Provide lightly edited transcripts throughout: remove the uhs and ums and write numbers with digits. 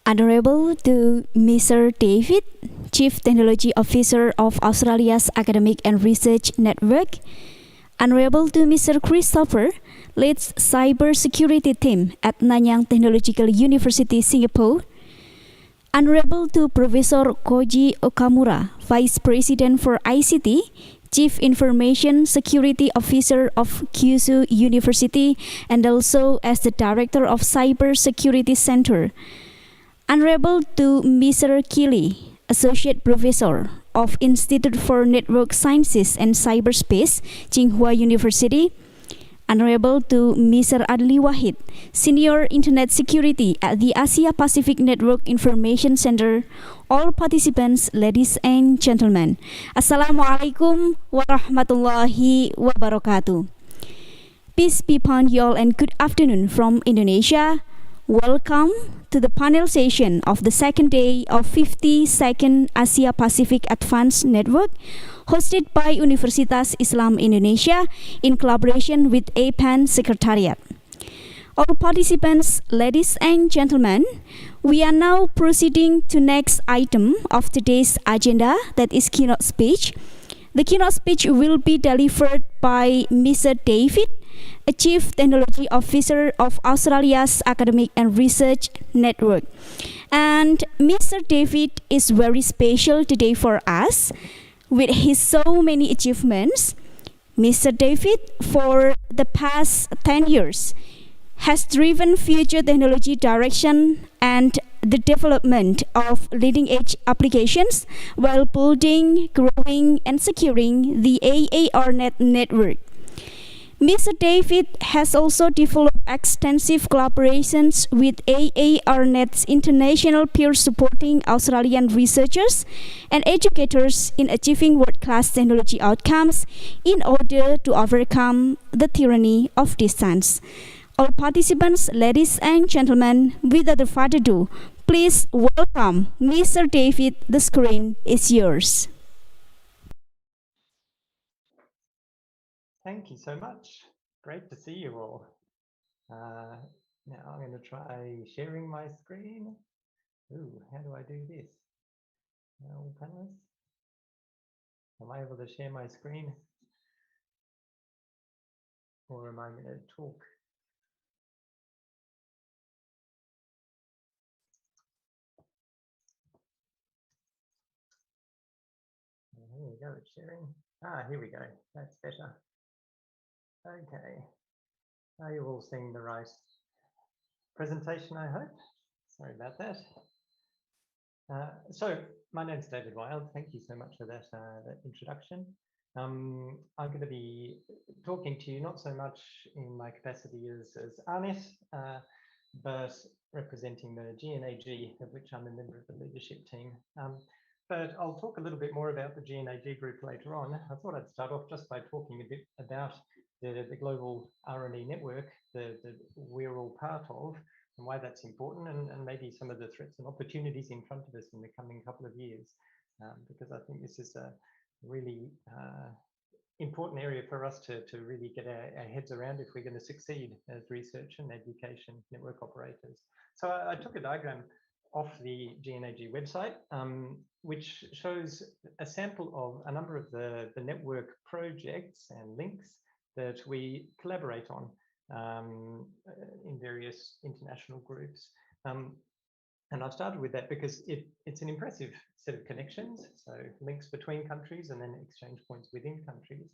Honorable to Mr. David, Chief Technology Officer of Australia's Academic and Research Network. Honorable to Mr. Christopher, leads Cybersecurity Team at Nanyang Technological University, Singapore. Honorable to Professor Koji OKAMURA, Vice President for ICT, Chief Information Security Officer of Kyushu University, and also as the Director of Cybersecurity Center. Honorable to Mr. Kili, Associate Professor of Institute for Network Sciences and Cyberspace, Tsinghua University. Honorable to Mr. Adli Wahid, Senior Internet Security at the Asia Pacific Network Information Center. All participants, ladies and gentlemen, Assalamualaikum warahmatullahi wabarakatuh. Peace be upon you all and good afternoon from Indonesia. Welcome to the panel session of the second day of 52nd Asia Pacific Advanced Network, hosted by Universitas Islam Indonesia in collaboration with APAN Secretariat. All participants, ladies and gentlemen, we are now proceeding to next item of today's agenda, that is keynote speech. The keynote speech will be delivered by Mr. David, a Chief Technology Officer of Australia's Academic and Research Network. And Mr. David is very special today for us. With his so many achievements, Mr. David, for the past 10 years, has driven future technology direction and the development of leading-edge applications while building, growing, and securing the AARNet network. Mr. David has also developed extensive collaborations with AARNet's international peers supporting Australian researchers and educators in achieving world-class technology outcomes in order to overcome the tyranny of distance. All participants, ladies and gentlemen, without further ado, please welcome Mr. David. The screen is yours. Thank you so much. Great to see you all. Now I'm going to try sharing my screen. Ooh, how do I do this? Panelists, am I able to share my screen? Or am I going to talk? Here we go, it's sharing. Here we go, that's better. Okay, are you all seeing the right presentation, I hope? Sorry about that. So my name's David Wild. Thank you so much for that, that introduction. I'm going to be talking to you not so much in my capacity as ARNET, but representing the GNA-G, of which I'm a member of the leadership team. But I'll talk a little bit more about the GNA-G group later on. I thought I'd start off just by talking a bit about the Global R&E Network that we're all part of, and why that's important, and maybe some of the threats and opportunities in front of us in the coming couple of years, because I think this is a really important area for us to really get our heads around if we're going to succeed as research and education network operators. So I took a diagram off the GNA-G website, which shows a sample of a number of the network projects and links that we collaborate on in various international groups. And I've started with that because it's an impressive set of connections, so links between countries and then exchange points within countries.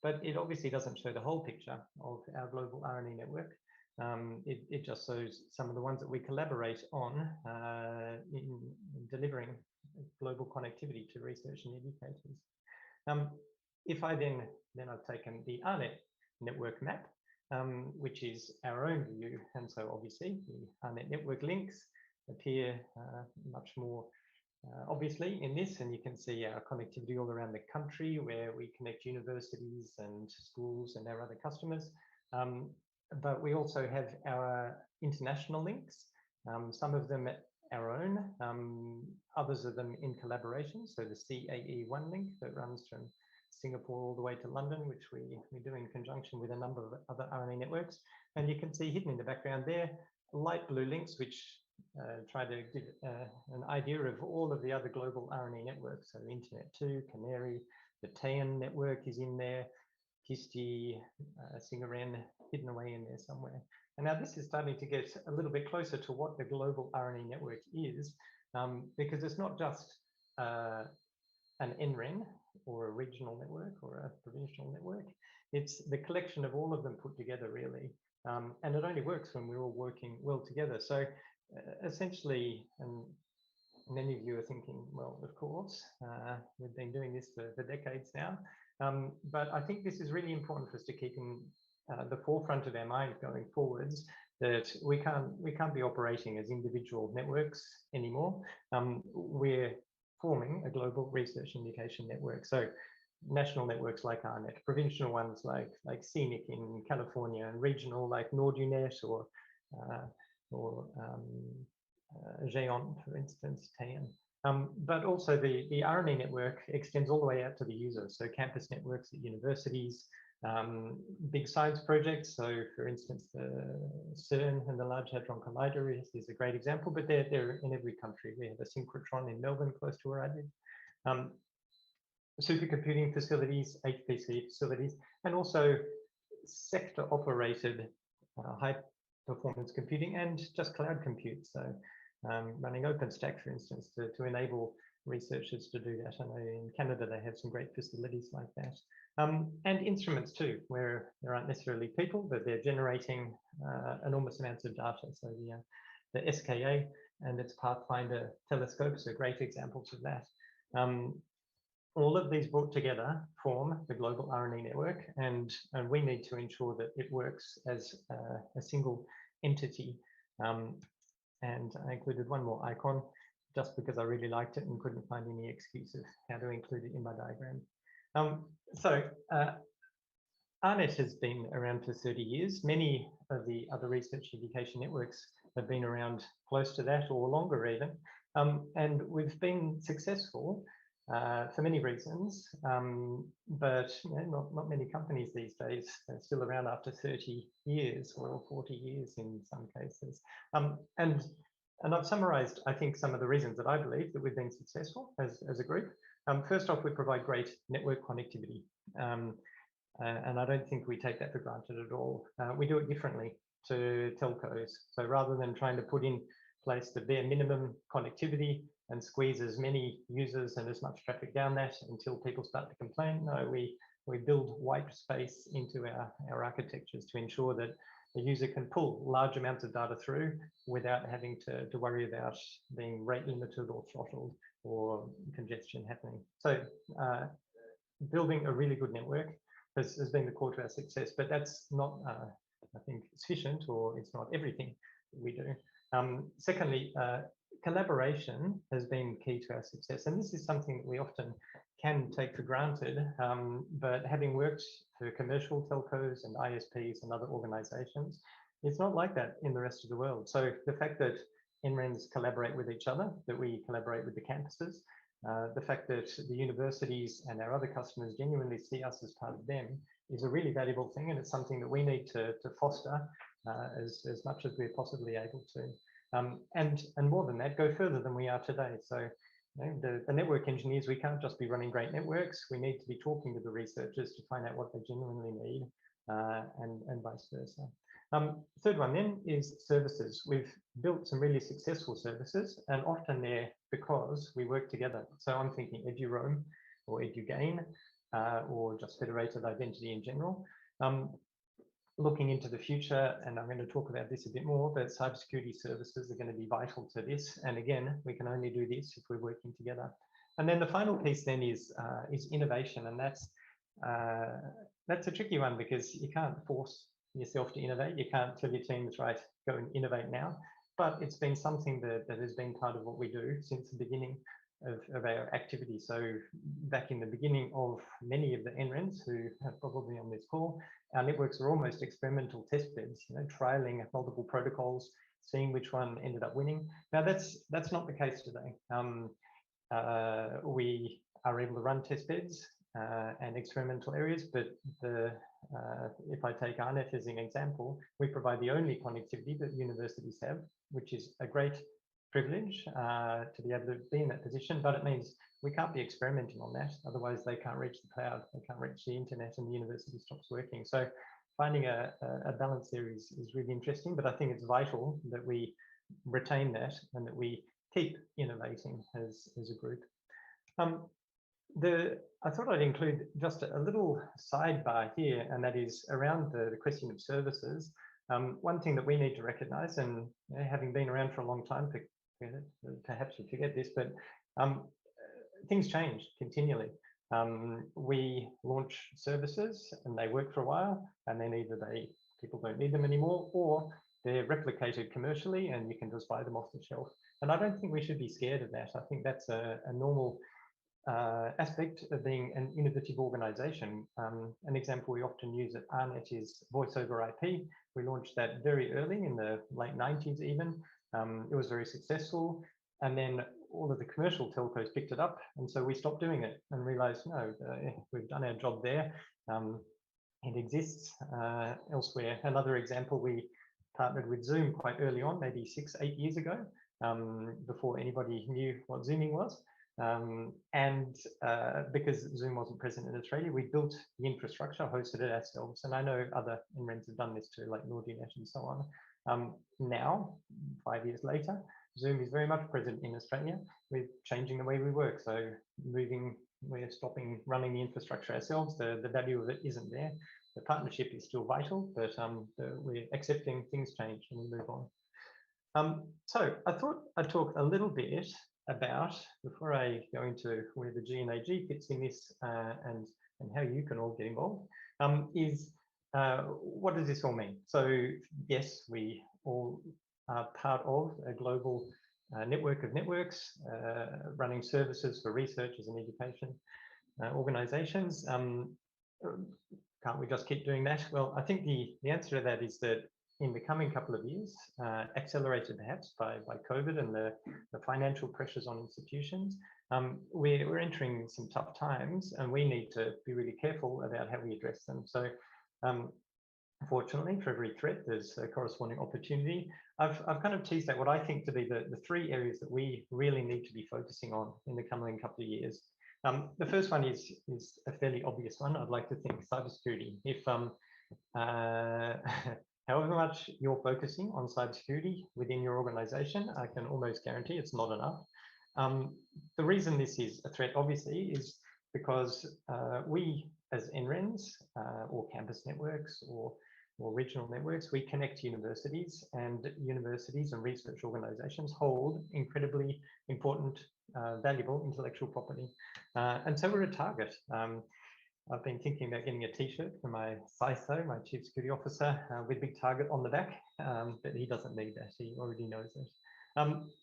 But it obviously doesn't show the whole picture of our Global R&E Network. It just shows some of the ones that we collaborate on in delivering global connectivity to research and educators. If I then I've taken the ARNET network map, which is our own view, and so obviously the ARNET network links appear much more obviously in this, and you can see our connectivity all around the country where we connect universities and schools and our other customers. But we also have our international links, some of them our own, others of them in collaboration. So the CAE1 link that runs from Singapore all the way to London, which we do in conjunction with a number of other R&E networks. And you can see hidden in the background there, light blue links, which try to give an idea of all of the other global R&E networks. So Internet 2, Canary, the TAN network is in there, KISTI, Singaren hidden away in there somewhere. And now this is starting to get a little bit closer to what the global R&E network is, because it's not just an NREN or a regional network or a provincial network. It's the collection of all of them put together, really. And it only works when we're all working well together. So essentially, and many of you are thinking, well, of course, we've been doing this for decades now. But I think this is really important for us to keep in the forefront of our mind going forwards, that we can't be operating as individual networks anymore. We're forming a global research indication network. So national networks like ARNet, provincial ones like CNIC in California, and regional like NordUnet or GEON, for instance, TAN. But also the R&E network extends all the way out to the user. So campus networks at universities, big science projects. So for instance, the CERN and the Large Hadron Collider is a great example, but they're in every country. We have a synchrotron in Melbourne, close to where I live. Supercomputing facilities, HPC facilities, and also sector operated high performance computing and just cloud compute. So running OpenStack, for instance, to enable researchers to do that. I know in Canada they have some great facilities like that. And instruments too, where there aren't necessarily people, but they're generating enormous amounts of data. So the SKA and its Pathfinder telescopes are great examples of that. All of these brought together form the global R&E network, and we need to ensure that it works as a single entity. And I included one more icon just because I really liked it and couldn't find any excuse of how to include it in my diagram. ARNet has been around for 30 years. Many of the other research education networks have been around close to that or longer even. And we've been successful for many reasons, but not many companies these days are still around after 30 years or 40 years in some cases. And I've summarized, I think, some of the reasons that I believe that we've been successful as a group. First off, we provide great network connectivity. And I don't think we take that for granted at all. We do it differently to telcos. So rather than trying to put in place the bare minimum connectivity and squeeze as many users and as much traffic down that until people start to complain, no, we build white space into our architectures to ensure that the user can pull large amounts of data through without having to worry about being rate limited or throttled or congestion happening. So building a really good network has been the core to our success, but that's not, I think, sufficient, or it's not everything that we do. Secondly, collaboration has been key to our success, and this is something that we often can take for granted, but having worked for commercial telcos and ISPs and other organizations, it's not like that in the rest of the world. So the fact that NRENs collaborate with each other, that we collaborate with the campuses, the fact that the universities and our other customers genuinely see us as part of them is a really valuable thing, and it's something that we need to foster as much as we're possibly able to. And more than that, go further than we are today. So the network engineers, we can't just be running great networks. We need to be talking to the researchers to find out what they genuinely need, and vice versa. Third one then is services. We've built some really successful services, and often they're because we work together. So I'm thinking EduRoam or EduGain, or just federated identity in general. Looking into the future, and I'm going to talk about this a bit more, but cybersecurity services are going to be vital to this. And again, we can only do this if we're working together. And then the final piece then is innovation, and that's a tricky one because you can't force yourself to innovate. You can't tell your teams, right, go and innovate now. But it's been something that has been part of what we do since the beginning of our activity. So back in the beginning of many of the NRENs who are probably on this call, our networks are almost experimental test beds, trialing multiple protocols, seeing which one ended up winning. Now that's not the case today. We are able to run test beds and experimental areas, but if I take ARNet as an example, we provide the only connectivity that universities have, which is a great privilege to be able to be in that position, but it means we can't be experimenting on that. Otherwise, they can't reach the cloud, they can't reach the internet, and the university stops working. So finding a balance there is really interesting, but I think it's vital that we retain that and that we keep innovating as a group. I thought I'd include just a little sidebar here, and that is around the question of services. One thing that we need to recognize, and having been around for a long time, perhaps you forget this, but things change continually. We launch services and they work for a while, and then either people don't need them anymore, or they're replicated commercially and you can just buy them off the shelf. And I don't think we should be scared of that. I think that's a normal aspect of being an innovative organization. An example we often use at ARNet is voice over IP. We launched that very early in the late 90s even. It was very successful. And then all of the commercial telcos picked it up. And so we stopped doing it and realized, no, we've done our job there. It exists elsewhere. Another example, we partnered with Zoom quite early on, maybe 6-8 years ago, before anybody knew what Zooming was. Because Zoom wasn't present in Australia, we built the infrastructure, hosted it ourselves. And I know other NRENs have done this too, like Nordinet and so on. Now, 5 years later, Zoom is very much present in Australia. We're changing the way we work. So we're stopping running the infrastructure ourselves. The value of it isn't there. The partnership is still vital, but we're accepting things change and we move on. So I thought I'd talk a little bit about, before I go into where the GNA-G fits in this and how you can all get involved, is what does this all mean? So yes, we all are part of a global network of networks running services for researchers and education organizations. Can't we just keep doing that? Well, I think the answer to that is that in the coming couple of years, accelerated perhaps by COVID and the financial pressures on institutions, we're entering some tough times, and we need to be really careful about how we address them. So fortunately, for every threat, there's a corresponding opportunity. I've kind of teased out what I think to be the 3 areas that we really need to be focusing on in the coming couple of years. The first one is a fairly obvious one. I'd like to think cybersecurity. If however much you're focusing on cybersecurity within your organization, I can almost guarantee it's not enough. The reason this is a threat, obviously, is because we as NRENs or campus networks or regional networks, we connect universities, and universities and research organizations hold incredibly important, valuable intellectual property. And so we're a target. I've been thinking about getting a t-shirt for my CISO, my Chief Security Officer, with big target on the back, but he doesn't need that, he already knows it.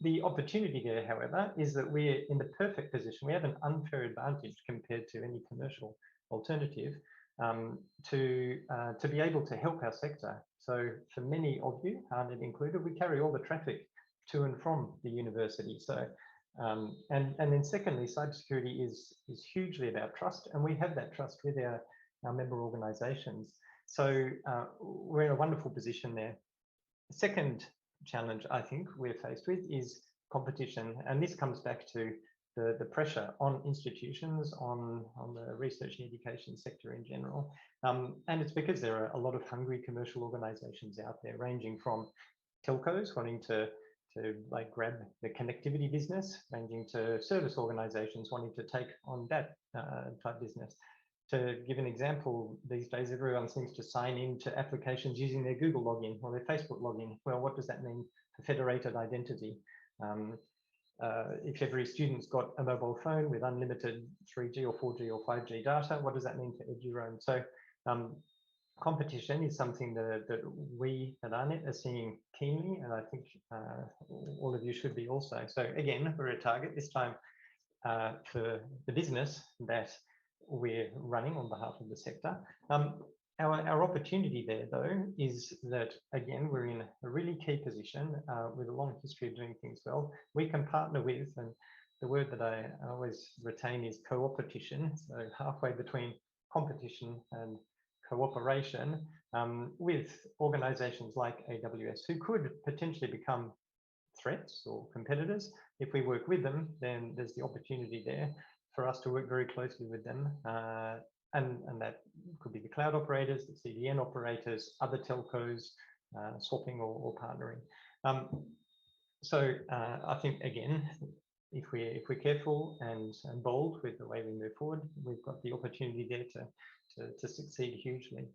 The opportunity there, however, is that we're in the perfect position. We have an unfair advantage compared to any commercial alternative to be able to help our sector. So for many of you, ARNet included, we carry all the traffic to and from the university. So and then secondly, cybersecurity is hugely about trust, and we have that trust with our member organizations. So we're in a wonderful position there. The second challenge I think we're faced with is competition, and this comes back to the pressure on institutions, on the research and education sector in general. And it's because there are a lot of hungry commercial organizations out there, ranging from telcos wanting to like grab the connectivity business, ranging to service organizations wanting to take on that type business. To give an example, these days everyone seems to sign into applications using their Google login or their Facebook login. Well, what does that mean for federated identity? If every student's got a mobile phone with unlimited 3G or 4G or 5G data, what does that mean for EduRoam? So competition is something that we at ARNet are seeing keenly, and I think all of you should be also. So again, we're a target this time for the business that we're running on behalf of the sector. Our opportunity there, though, is that, again, we're in a really key position with a long history of doing things well. We can partner with, and the word that I always retain is cooperation, so halfway between competition and cooperation with organizations like AWS, who could potentially become threats or competitors. If we work with them, then there's the opportunity there for us to work very closely with them. And that could be the cloud operators, the CDN operators, other telcos, swapping or partnering. So I think, again, if we're careful and bold with the way we move forward, we've got the opportunity there to succeed hugely.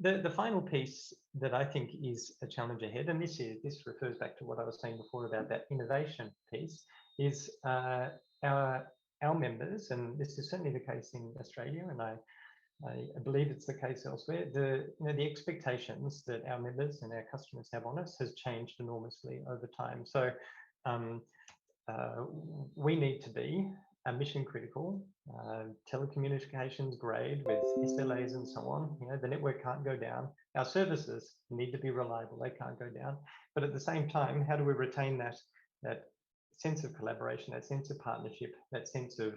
The final piece that I think is a challenge ahead, and this refers back to what I was saying before about that innovation piece, is our members, and this is certainly the case in Australia, and I believe it's the case elsewhere. The expectations that our members and our customers have on us has changed enormously over time. So we need to be a mission critical telecommunications grade with SLAs and so on. The network can't go down. Our services need to be reliable. They can't go down. But at the same time, how do we retain that sense of collaboration, that sense of partnership, that sense of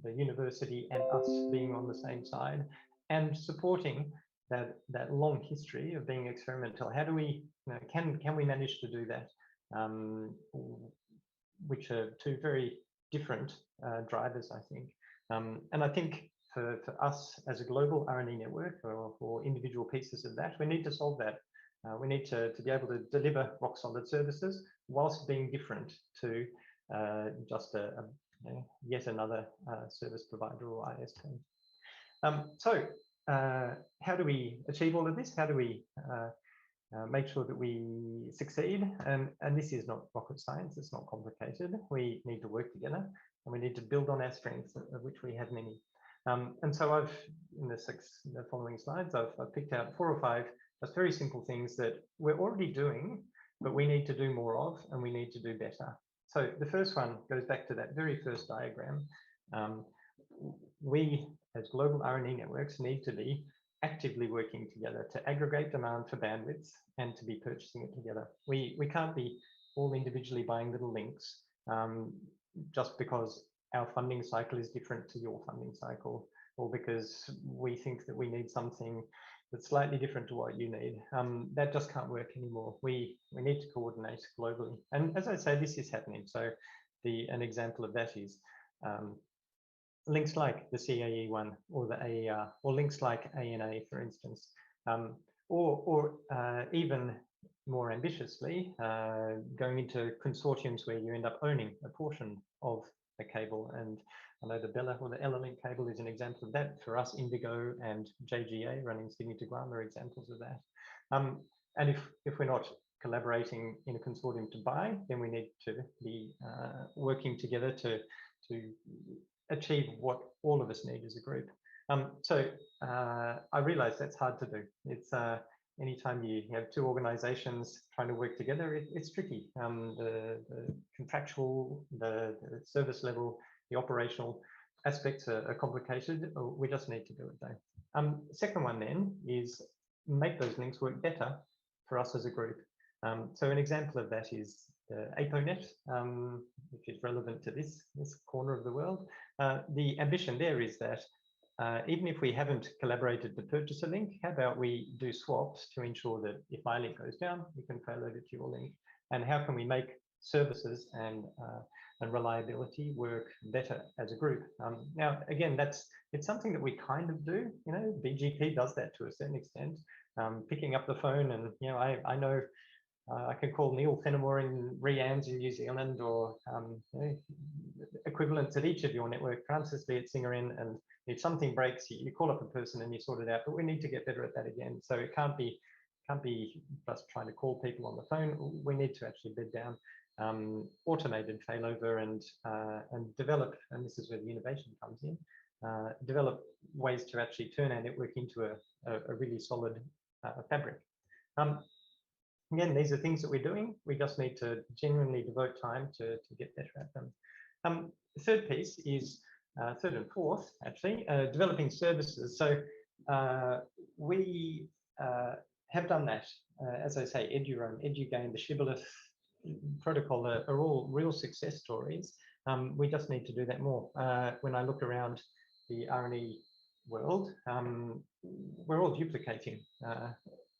the university and us being on the same side, and supporting that long history of being experimental? How do we, can we manage to do that? Which are two very different drivers, I think. And I think for us as a global R&E network, or for individual pieces of that, we need to solve that. We need to be able to deliver rock solid services whilst being different to just yet another service provider or ISP. So how do we achieve all of this? How do we make sure that we succeed? And this is not rocket science. It's not complicated. We need to work together, and we need to build on our strengths, of which we have many. And so I've, in the following slides, I've picked out 4 or 5 just very simple things that we're already doing, but we need to do more of, and we need to do better. So the first one goes back to that very first diagram. We, as global R&E networks, need to be actively working together to aggregate demand for bandwidth and to be purchasing it together. We can't be all individually buying little links just because our funding cycle is different to your funding cycle, or because we think that we need something that's slightly different to what you need. That just can't work anymore. We need to coordinate globally. And as I say, this is happening. So an example of that is links like the CAE one or the AER, or links like ANA, for instance, or even more ambitiously, going into consortiums where you end up owning a portion of a cable. And I know the Bella or the Ella-Link cable is an example of that. For us, Indigo and JGA running Sydney to Guam are examples of that. And if we're not collaborating in a consortium to buy, then we need to be working together to achieve what all of us need as a group. So I realize that's hard to do. It's anytime you have 2 organizations trying to work together, it's tricky. The contractual, the service level, the operational aspects are complicated. We just need to do it though. Second one then is make those links work better for us as a group. So an example of that is the APONET, which is relevant to this corner of the world. The ambition there is that even if we haven't collaborated to purchase a link, how about we do swaps to ensure that if my link goes down, you can payload it to your link? And how can we make services and reliability work better as a group? Now, again, it's something that we kind of do. BGP does that to a certain extent, picking up the phone and, I know I can call Neil Fenimore in Rian's in New Zealand, or equivalents at each of your network, Francis Lee at Singarin, and if something breaks, you call up a person and you sort it out. But we need to get better at that again. So it can't be just trying to call people on the phone. We need to actually bed down automated failover and develop, and this is where the innovation comes in, develop ways to actually turn our network into a really solid fabric. Again, these are things that we're doing. We just need to genuinely devote time to get better at them. The third piece is, third and fourth, actually, developing services. So we have done that. As I say, EduRoam, EduGain, the Shibboleth protocol are all real success stories. We just need to do that more. When I look around the R&E world, we're all duplicating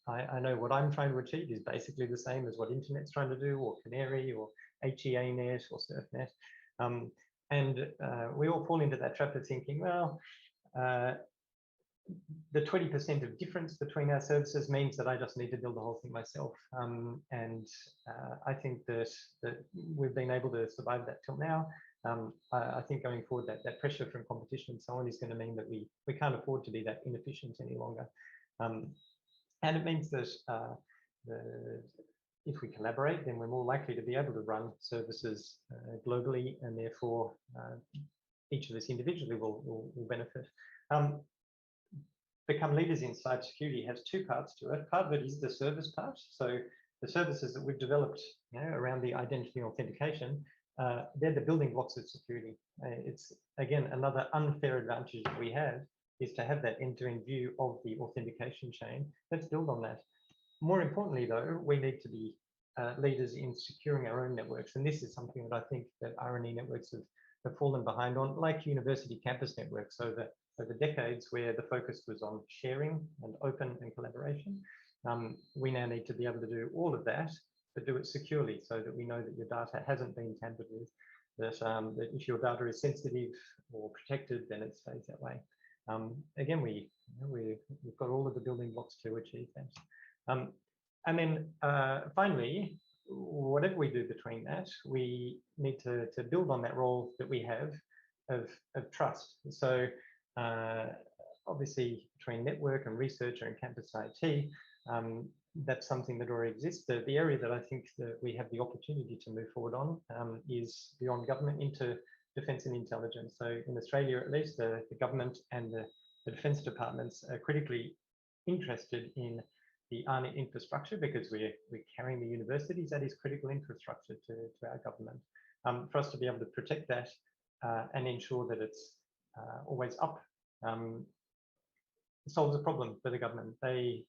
I know what I'm trying to achieve is basically the same as what Internet's trying to do, or Canary, or HEANet, or SurfNet. And we all fall into that trap of thinking, well, the 20% of difference between our services means that I just need to build the whole thing myself. I think that we've been able to survive that till now. I think going forward, that pressure from competition and so on is going to mean that we can't afford to be that inefficient any longer. And it means that if we collaborate, then we're more likely to be able to run services globally, and therefore each of us individually will benefit. Become leaders in cybersecurity has two parts to it. Part of it is the service part. So the services that we've developed, around the identity and authentication, they're the building blocks of security. It's, again, another unfair advantage that we have is to have that end-to-end view of the authentication chain. Let's build on that. More importantly, though, we need to be leaders in securing our own networks. And this is something that I think that R&E networks have fallen behind on, like university campus networks over decades, where the focus was on sharing and open and collaboration. We now need to be able to do all of that, but do it securely, so that we know that your data hasn't been tampered with, that if your data is sensitive or protected, then it stays that way. Again, we've got all of the building blocks to achieve that. And then finally, whatever we do between that, we need to build on that role that we have of trust. So obviously, between network and researcher and campus IT, that's something that already exists. The area that I think that we have the opportunity to move forward on is beyond government into defence and intelligence. So in Australia, at least, the government and the defence departments are critically interested in the R&E infrastructure, because we're carrying the universities. That is critical infrastructure to our government. For us to be able to protect that and ensure that it's always up, solves a problem for the government. I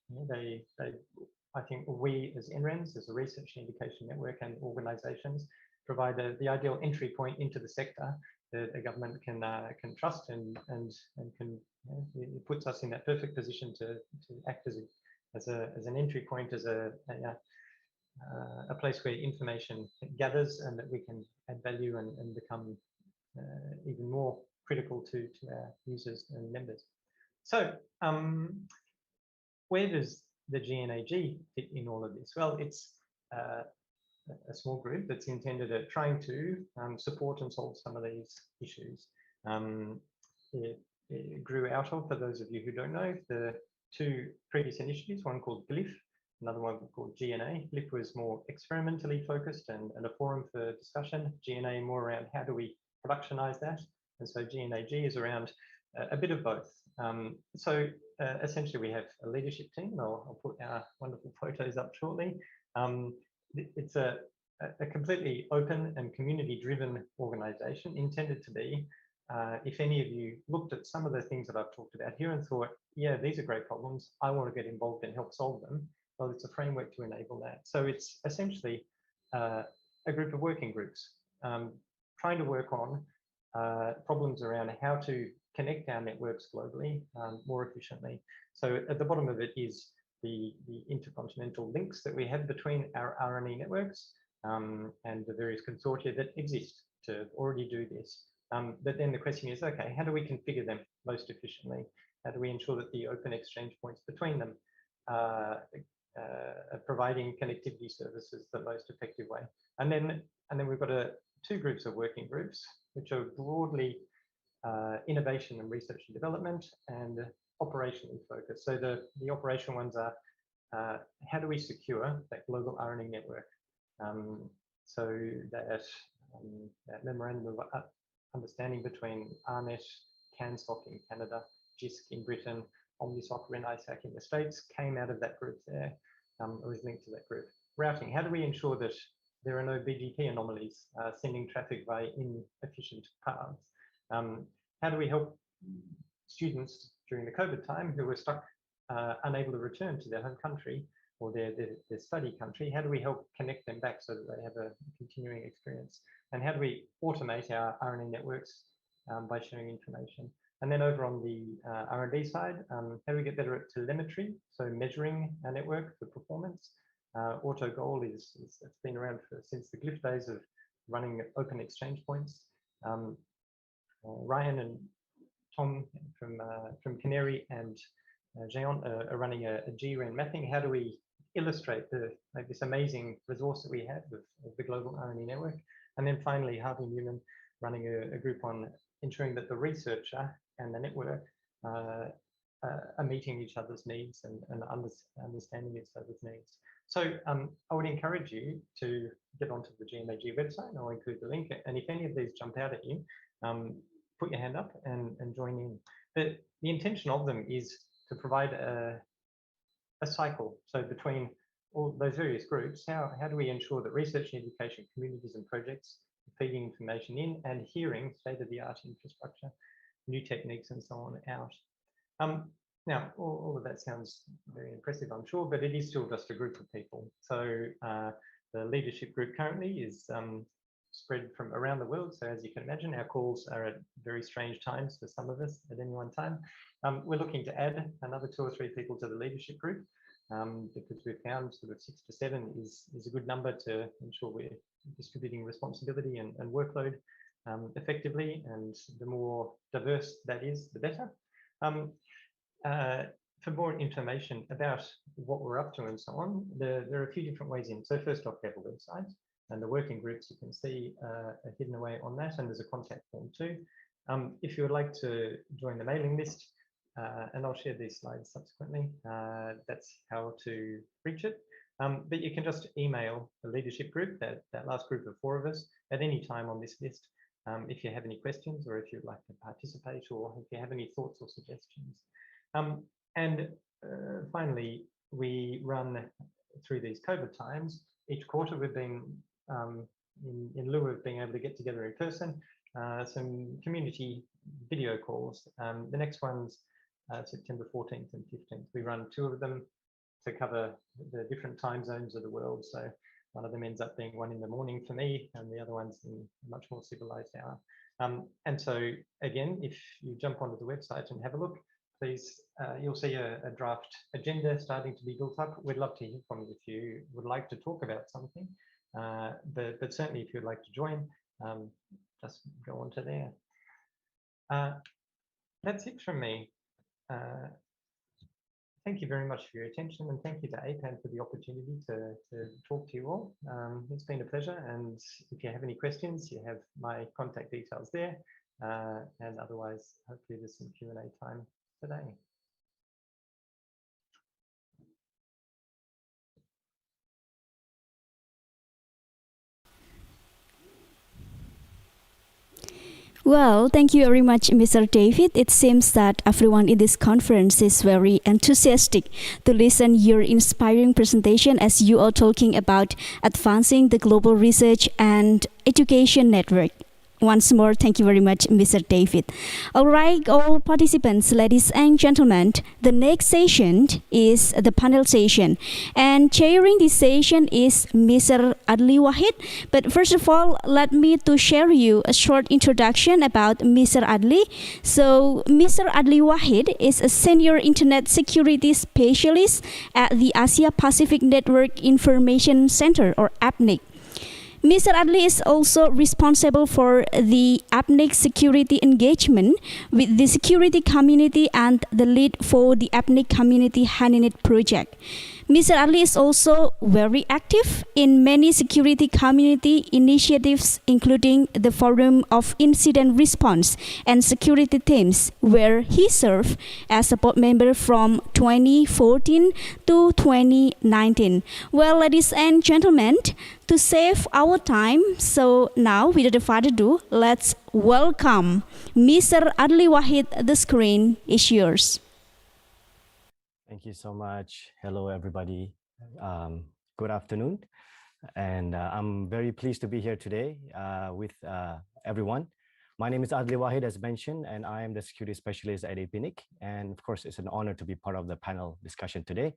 think we as NRENs, as a research and education network, and organisations, provide the ideal entry point into the sector that a government can trust and can, it puts us in that perfect position to act as an entry point, as a place where information gathers, and that we can add value and become even more critical to our users and members. So where does the GNAG fit in all of this? Well, it's a small group that's intended at trying to support and solve some of these issues. It grew out of, for those of you who don't know, the two previous initiatives, one called GLIF, another one called GNA. GLIF was more experimentally focused and a forum for discussion. GNA more around how do we productionize that? And so GNA-G is around a bit of both. Essentially, we have a leadership team. I'll put our wonderful photos up shortly. It's a completely open and community-driven organisation, intended to be, if any of you looked at some of the things that I've talked about here and thought, yeah, these are great problems, I want to get involved and help solve them, well, it's a framework to enable that. So it's essentially a group of working groups trying to work on problems around how to connect our networks globally more efficiently. So at the bottom of it is the intercontinental links that we have between our R&E networks and the various consortia that exist to already do this. But then the question is, okay, how do we configure them most efficiently? How do we ensure that the open exchange points between them are providing connectivity services the most effective way? And then we've got two groups of working groups, which are broadly innovation and research and development, and operationally focused. So the operational ones are how do we secure that global R&E network? So that memorandum of understanding between ARNet, CANSOC in Canada, GISC in Britain, OmniSOC, REN-ISAC in the States came out of that group there, or is linked to that group. Routing, how do we ensure that there are no BGP anomalies sending traffic by inefficient paths? How do we help students during the COVID time who were stuck, unable to return to their home country or their study country? How do we help connect them back so that they have a continuing experience? And how do we automate our R&E networks by sharing information? And then over on the R&D side, how do we get better at telemetry? So measuring our network for performance. AutoGoal it's been around since the Glyph days of running open exchange points. Ryan and Tom from Canary and Jean are running a GRAN mapping. How do we illustrate this amazing resource that we have of the Global R&E Network? And then finally, Harvey Newman running a group on ensuring that the researcher and the network are meeting each other's needs and understanding each other's needs. So I would encourage you to get onto the GNA-G website, and I'll include the link. And if any of these jump out at you, put your hand up and join in. The intention of them is to provide a cycle. So between all those various groups, how do we ensure that research and education communities and projects are feeding information in and hearing state-of-the-art infrastructure, new techniques and so on out. Now, all of that sounds very impressive, I'm sure, but it is still just a group of people. So the leadership group currently is spread from around the world. So as you can imagine, our calls are at very strange times for some of us at any one time. We're looking to add another 2 or 3 people to the leadership group because we've found sort of 6 to 7 is a good number to ensure we're distributing responsibility and workload effectively. And the more diverse that is, the better. For more information about what we're up to and so on, there are a few different ways in. So first off, we have a website, and the working groups you can see are hidden away on that, and there's a contact form too. If you would like to join the mailing list, and I'll share these slides subsequently, that's how to reach it. But you can just email the leadership group, that last group of 4 of us, at any time on this list, if you have any questions or if you'd like to participate or if you have any thoughts or suggestions. And finally, we run through these COVID times. Each quarter we've been, in lieu of being able to get together in person, some community video calls. The next one's September 14th and 15th. We run 2 of them to cover the different time zones of the world. So one of them ends up being 1 in the morning for me, and the other one's in a much more civilized hour. And so again, if you jump onto the website and have a look, please, you'll see a draft agenda starting to be built up. We'd love to hear from you if you would like to talk about something, but certainly if you'd like to join, just go on to there. That's it from me. Thank you very much for your attention, and thank you to APAN for the opportunity to talk to you all. It's been a pleasure, and if you have any questions, you have my contact details there, and otherwise, hopefully there's some Q&A time today. Well, thank you very much, Mr. David. It seems that everyone in this conference is very enthusiastic to listen your inspiring presentation as you are talking about advancing the global research and education network. Once more, thank you very much, Mr. David. All right, all participants, ladies and gentlemen, the next session is the panel session. And chairing this session is Mr. Adli Wahid. But first of all, let me to share you a short introduction about Mr. Adli. So, Mr. Adli Wahid is a senior internet security specialist at the Asia Pacific Network Information Center, or APNIC. Mr. Adli is also responsible for the APNIC security engagement with the security community and the lead for the APNIC Community HoneyNet project. Mr. Adli is also very active in many security community initiatives, including the Forum of Incident Response and Security Teams, where he served as a board member from 2014 to 2019. Well, ladies and gentlemen, to save our time, so now without further ado, let's welcome Mr. Adli Wahid. The screen is yours. Thank you so much. Hello, everybody. Good afternoon. And I'm very pleased to be here today with everyone. My name is Adli Wahid, as mentioned, and I am the security specialist at APNIC. And of course, it's an honor to be part of the panel discussion today.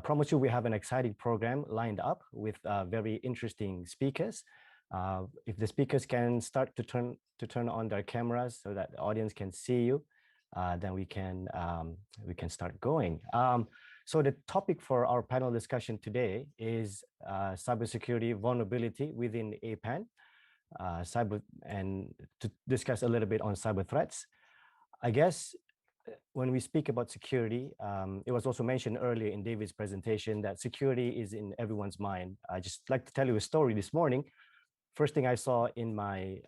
Promise you, we have an exciting program lined up with very interesting speakers. If the speakers can start to turn on their cameras so that the audience can see you, then we can start going. So the topic for our panel discussion today is cybersecurity vulnerability within APAN, and to discuss a little bit on cyber threats. I guess when we speak about security, it was also mentioned earlier in David's presentation that security is in everyone's mind. I just like to tell you a story this morning. First thing I saw in my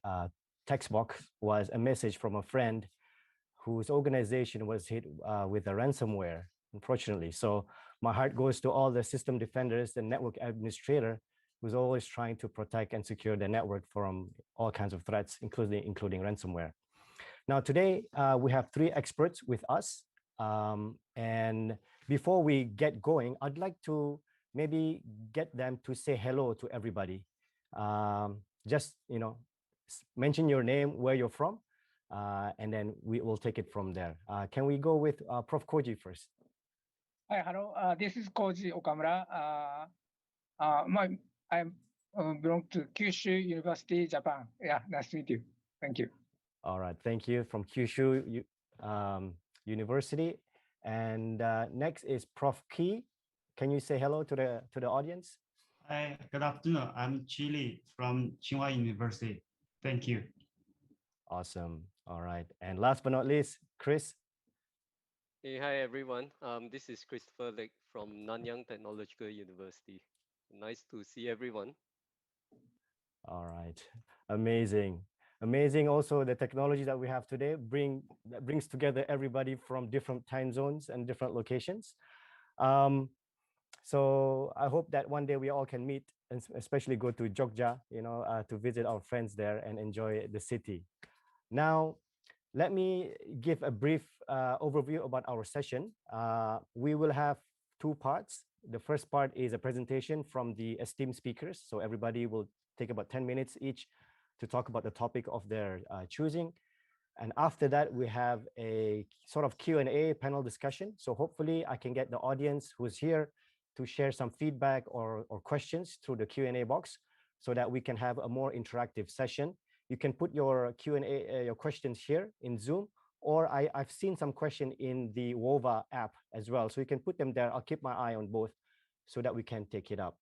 text box was a message from a friend whose organization was hit with a ransomware, unfortunately. So my heart goes to all the system defenders, the network administrator, who's always trying to protect and secure the network from all kinds of threats, including ransomware. Now, today, we have three experts with us. And before we get going, I'd like to maybe get them to say hello to everybody. Just, mention your name, where you're from, and then we will take it from there. Can we go with Prof. Koji first? Hi, hello. This is Koji Okamura. I belong to Kyushu University, Japan. Yeah, nice to meet you. Thank you. All right, thank you from Kyushu University. And next is Prof. Ki. Can you say hello to the audience? Hi, good afternoon. I'm Chili from Tsinghua University. Thank you. Awesome. All right. And last but not least, Chris. Hey, hi everyone. This is Christopher Lake from Nanyang Technological University. Nice to see everyone. All right. Amazing. Amazing also the technology that we have today that brings together everybody from different time zones and different locations. So I hope that one day we all can meet and especially go to Jogja, to visit our friends there and enjoy the city. Now, let me give a brief overview about our session. We will have two parts. The first part is a presentation from the esteemed speakers. So everybody will take about 10 minutes each to talk about the topic of their choosing. And after that, we have a sort of Q&A panel discussion. So hopefully I can get the audience who's here to share some feedback or questions through the Q&A box so that we can have a more interactive session. You can put your Q&A, your questions here in Zoom, or I've seen some question in the WOVA app as well. So you can put them there. I'll keep my eye on both so that we can take it up.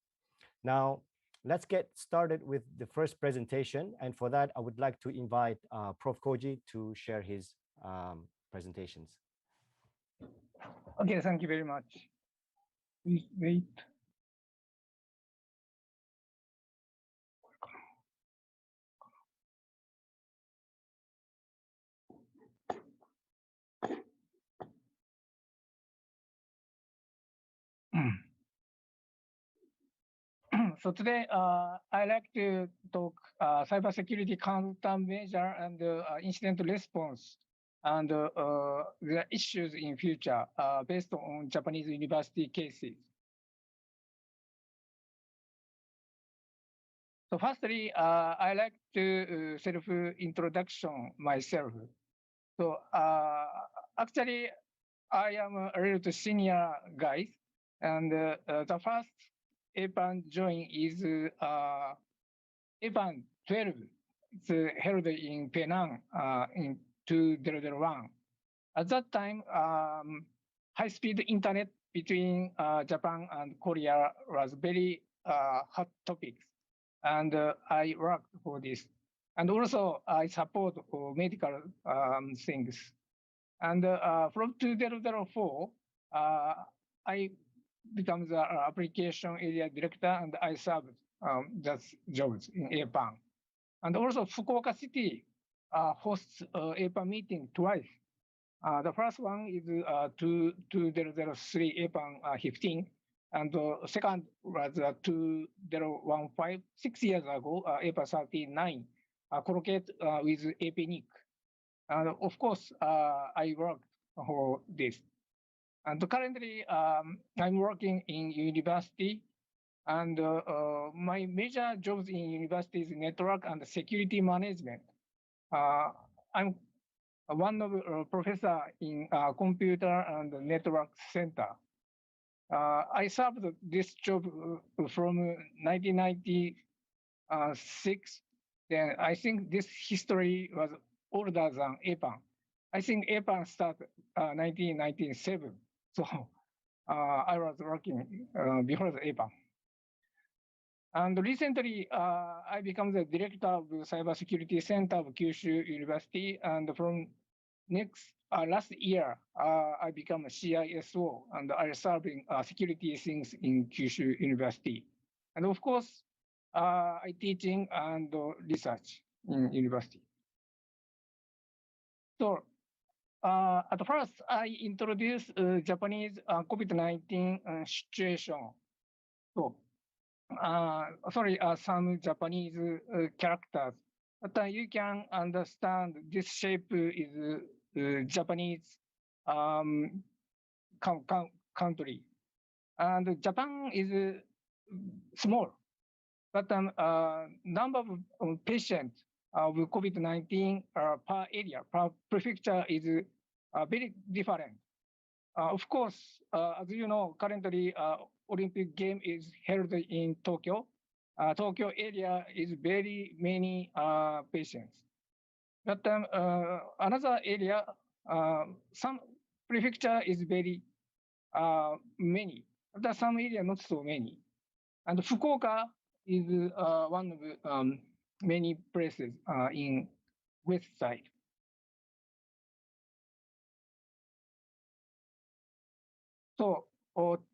Now, let's get started with the first presentation. And for that, I would like to invite Prof. Koji to share his presentations. Okay, thank you very much. Please wait. So today, I like to talk cybersecurity countermeasure and incident response and the issues in future based on Japanese university cases. So firstly, I like to self-introduction myself. So actually, I am a little senior guy, and the first APAN join is APAN12. It's held in Penang in 2001. At that time, high-speed internet between Japan and Korea was very hot topics, and I worked for this. And also, I support medical things. And from 2004, I become the application area director, and I served that jobs in APAN. And also, Fukuoka City hosts APAN meeting twice. The first one is 2003 APAN 15, and the second was 2015, 6 years ago, APAN 39, collocated with APNIC. And of course, I worked for this. And currently, I'm working in university, and my major jobs in university is network and security management. I'm one of professor in computer and network center. I served this job from 1996. Then I think this history was older than APAN. I think APAN started 1997. So I was working before the APAN. And recently, I became the director of the Cybersecurity Center of Kyushu University. And from last year, I became a CISO, and I serving security things in Kyushu University. And of course, I teaching and research in university. So at first, I introduce Japanese COVID-19 situation. So, sorry, some Japanese characters, but you can understand this shape is Japanese country, and Japan is small, but number of patients with COVID-19 per area, per prefecture is very different. Of course, as you know, currently Olympic game is held in Tokyo. Tokyo area is very many patients. But another area, some prefecture is very many, but some area not so many. And Fukuoka is one of many places in west side. So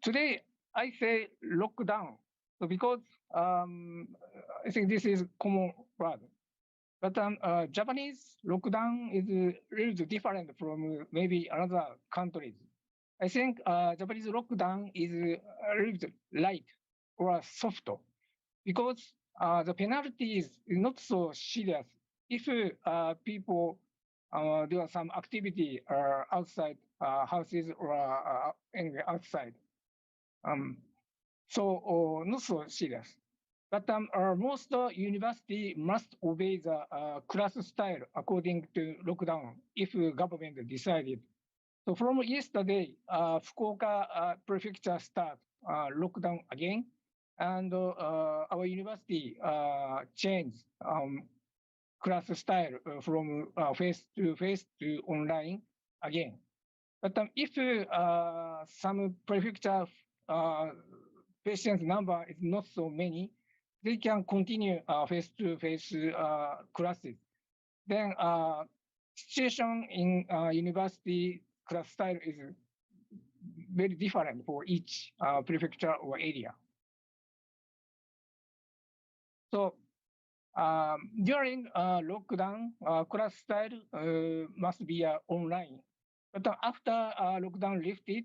today I say lockdown, so because I think this is common word. But Japanese lockdown is really different from maybe other countries. I think Japanese lockdown is a little bit light or soft because the penalty is not so serious if people do some activity outside houses or anyway outside. So not so serious. But most university must obey the class style according to lockdown if government decided. So from yesterday, Fukuoka prefecture start lockdown again, and our university changed class style from face-to-face to online again. But if some prefecture patients number is not so many, they can continue face-to-face classes. Then situation in university class style is very different for each prefecture or area. So during lockdown, class style must be online. But after lockdown lifted,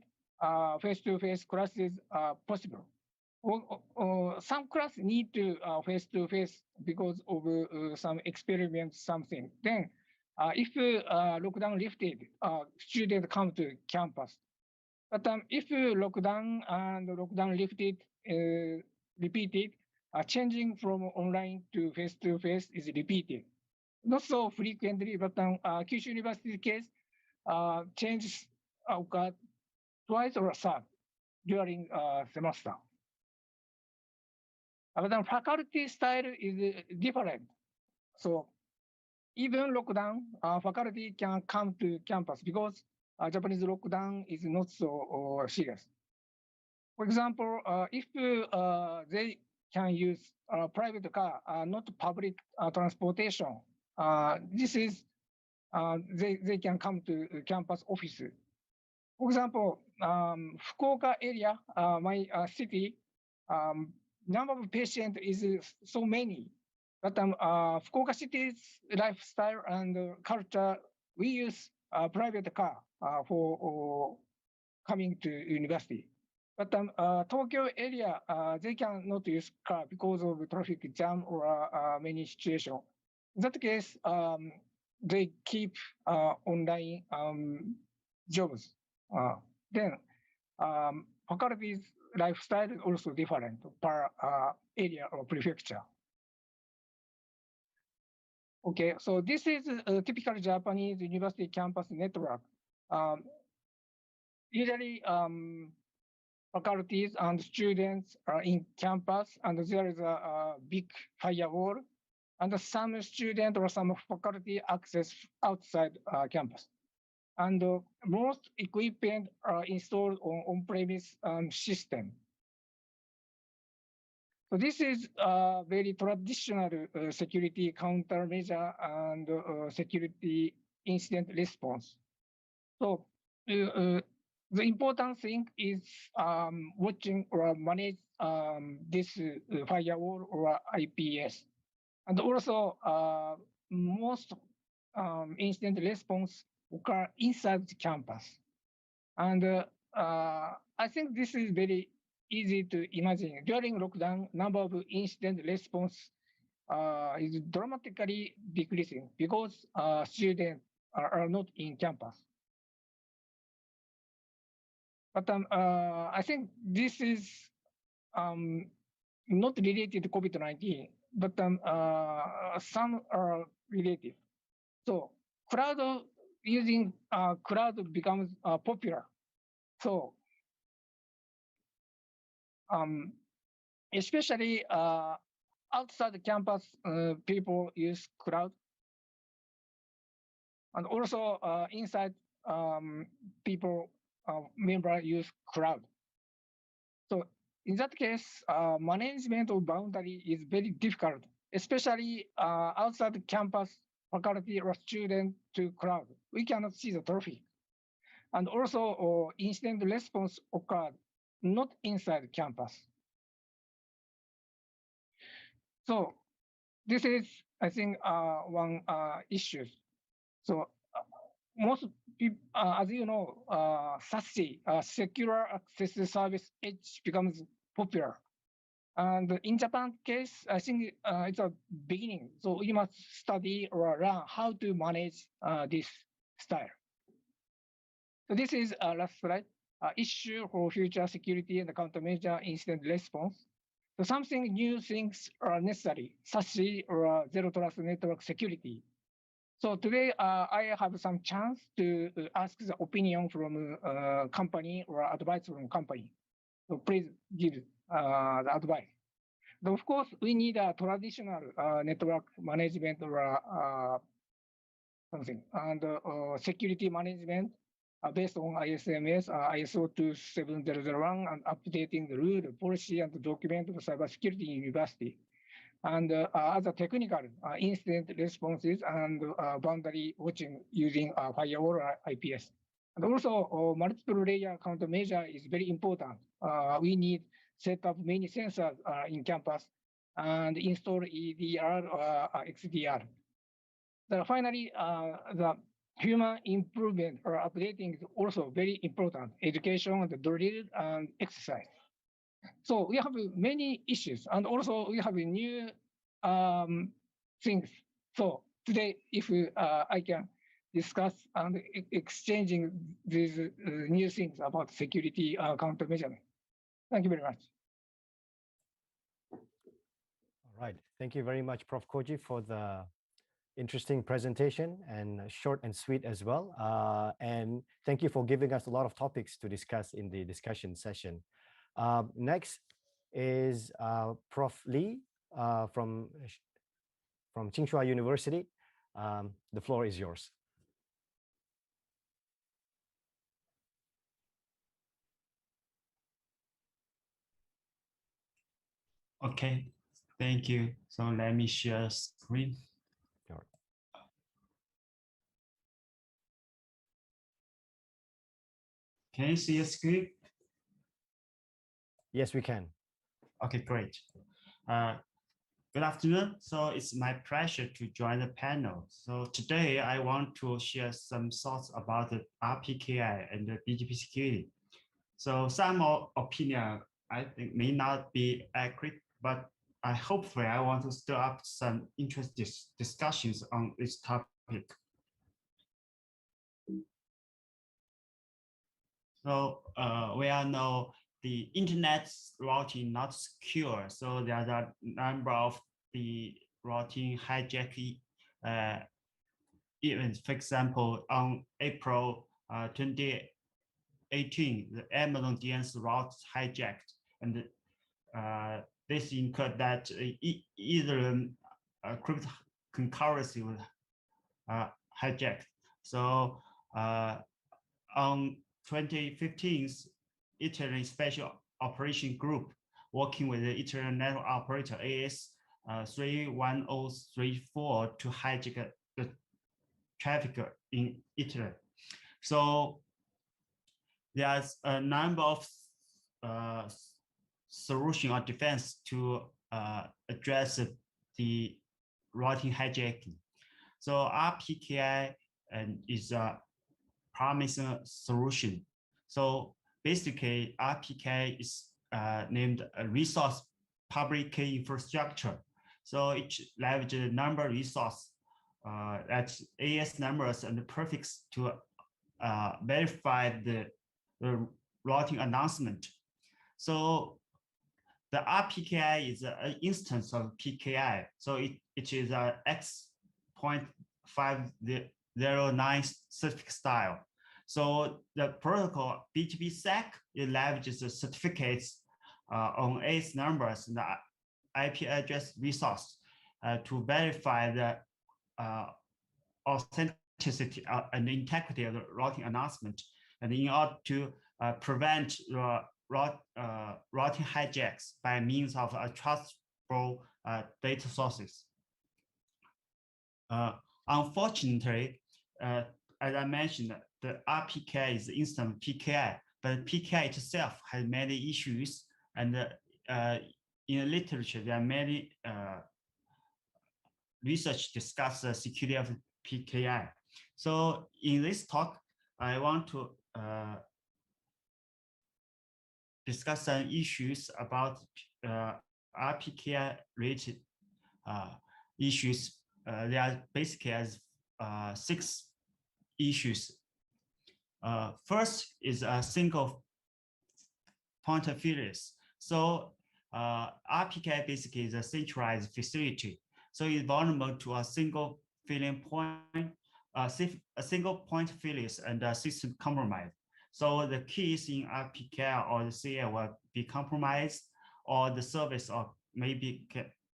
face-to-face classes are possible. Some class need to face-to-face because of some experiment, something. Then if lockdown lifted, students come to campus. But if lockdown and lockdown lifted, repeated, changing from online to face-to-face is repeated. Not so frequently, but Kyushu University case, changes occurred twice or third during semester. But then faculty style is different. So even lockdown, faculty can come to campus because Japanese lockdown is not so serious. For example, if they can use private car, not public transportation, this is they can come to campus office. For example, Fukuoka area, my city, number of patients is so many, but Fukuoka city's lifestyle and culture, we use private car for coming to university. But Tokyo area, they cannot use car because of traffic jam or many situations. In that case, they keep online jobs. Then faculty's lifestyle is also different per area or prefecture. Okay, so this is a typical Japanese university campus network. Usually, faculties and students are in campus, and there is a big firewall, and some student or some faculty access outside campus. and most equipment are installed on on-premise system. So this is a very traditional security countermeasure and security incident response. So the important thing is watching or manage this firewall or IPS. And also most incident response occur inside the campus. And I think this is very easy to imagine. During lockdown, number of incident response is dramatically decreasing because students are not in campus. But I think this is not related to COVID-19, but some are related. So using cloud becomes popular. So especially outside the campus, people use cloud. And also inside people, members use cloud. So in that case, management of boundary is very difficult, especially outside the campus, faculty or student to cloud. We cannot see the traffic. And also incident response occurred not inside campus. So this is, I think, one issue. So most people, as you know, SASE, Secure Access Service Edge becomes popular. And in Japan case, I think it's a beginning. So we must study or learn how to manage this style. So this is last slide. Issue for future security and countermeasure incident response. So something new things are necessary, SASE or zero trust network security. So today I have some chance to ask the opinion from company or advice from company. So please give the advice. But of course, we need a traditional network management or something, and security management based on ISMS, ISO 27001, and updating the rule, policy, and document of cybersecurity in university. And other technical incident responses and boundary watching using firewall or IPS. And also multiple layer countermeasure is very important. We need set up many sensors in campus and install EDR or XDR. Then finally, the human improvement or updating is also very important. Education, the drill, and exercise. So we have many issues, and also we have new things. So today, if I can discuss and exchanging these new things about security countermeasure. Thank you very much. All right. Thank you very much, Prof. Koji, for the interesting presentation and short and sweet as well. And thank you for giving us a lot of topics to discuss in the discussion session. Next is Prof. Lee from Tsinghua University. The floor is yours. Okay, thank you. So let me share screen. Sure. Can you see a screen? Yes, we can. Okay, great. Good afternoon. So it's my pleasure to join the panel. So today I want to share some thoughts about the RPKI and the BGP security. So some opinion I think may not be accurate, but hopefully I want to stir up some interesting discussions on this topic. So we all know the internet routing not secure. So there are a number of the routing hijacking events. For example, on April 2018, the Amazon DNS route hijacked, and this incurred that either cryptocurrency was hijacked. So On 2015, Italy Special Operation Group, working with the Italian network operator AS 31034 to hijack the traffic in Italy. So there's a number of solution or defense to address the routing hijacking. So RPKI is a promising solution. So basically, RPKI is named a resource public key infrastructure. So it leverages the number resource that's AS numbers and the prefix to verify the routing announcement. So the RPKI is an instance of PKI. So it is a X.509 certificate style. So the protocol BGPsec, it leverages the certificates on AS numbers and the IP address resource to verify the authenticity and integrity of the routing announcement, and in order to prevent routing hijacks by means of trustful data sources. Unfortunately, as I mentioned, the RPKI is instant PKI, but PKI itself has many issues, and in the literature, there are many research discuss the security of PKI. So in this talk, I want to discuss some issues about RPKI related issues. There are basically as 6 issues. First is a single point of failures. So RPKI basically is a centralized facility. So it's vulnerable to a single failing point, a single point failures and a system compromise. So the keys in RPKI or the CA will be compromised, or the service or maybe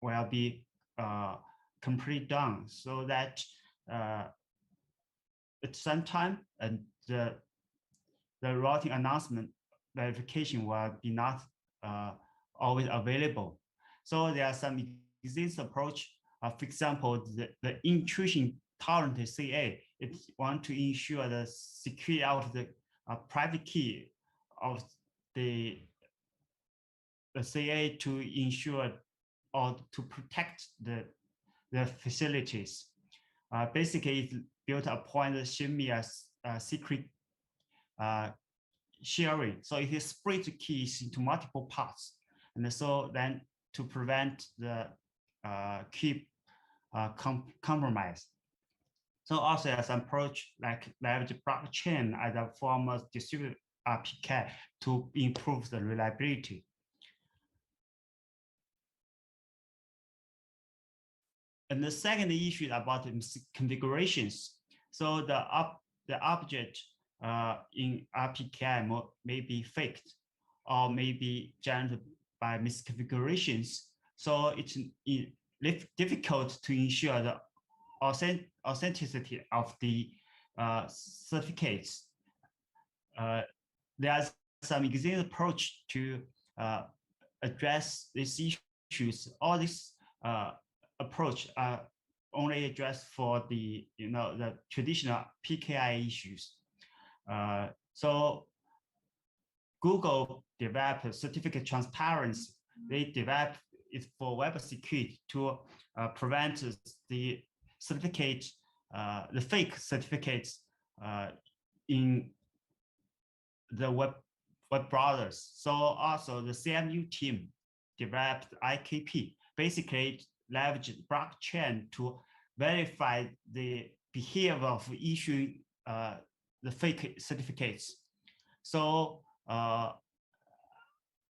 will be completely down, so that at some time and the routing announcement verification will be not always available. So there are some existing approach. For example, the intrusion tolerant CA, it want to ensure the security of the private key of the CA to ensure or to protect the facilities. Basically, it's built upon the SHIMI secret sharing. So it is split the keys into multiple parts, and so then to prevent the key compromise. So also as an approach like leverage blockchain as a form of distributed RPK to improve the reliability. And the second issue is about configurations. So the object in RPKI may be faked or may be generated by misconfigurations. So it's difficult to ensure the authenticity of the certificates. There's some existing approach to address these issues. All these approach are only addressed for the the traditional PKI issues. So Google developed certificate transparency. They developed it for web security to prevent the certificate, the fake certificates in the web browsers. So also the CMU team developed IKP, basically leverage blockchain to verify the behavior of issuing the fake certificates. So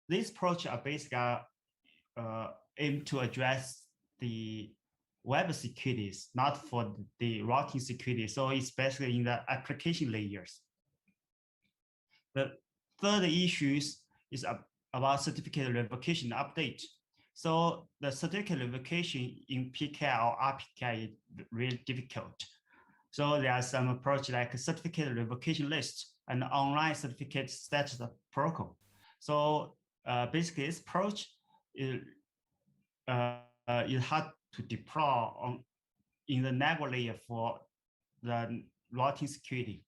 this approach are basically aim to address the web securities, not for the routing security. So especially in the application layers. The third issue is about certificate revocation update. So the certificate revocation in PKI or RPKI is really difficult. So there are some approach like certificate revocation list and online certificate status protocol. So basically, this approach is hard to deploy in the network layer for the routing security.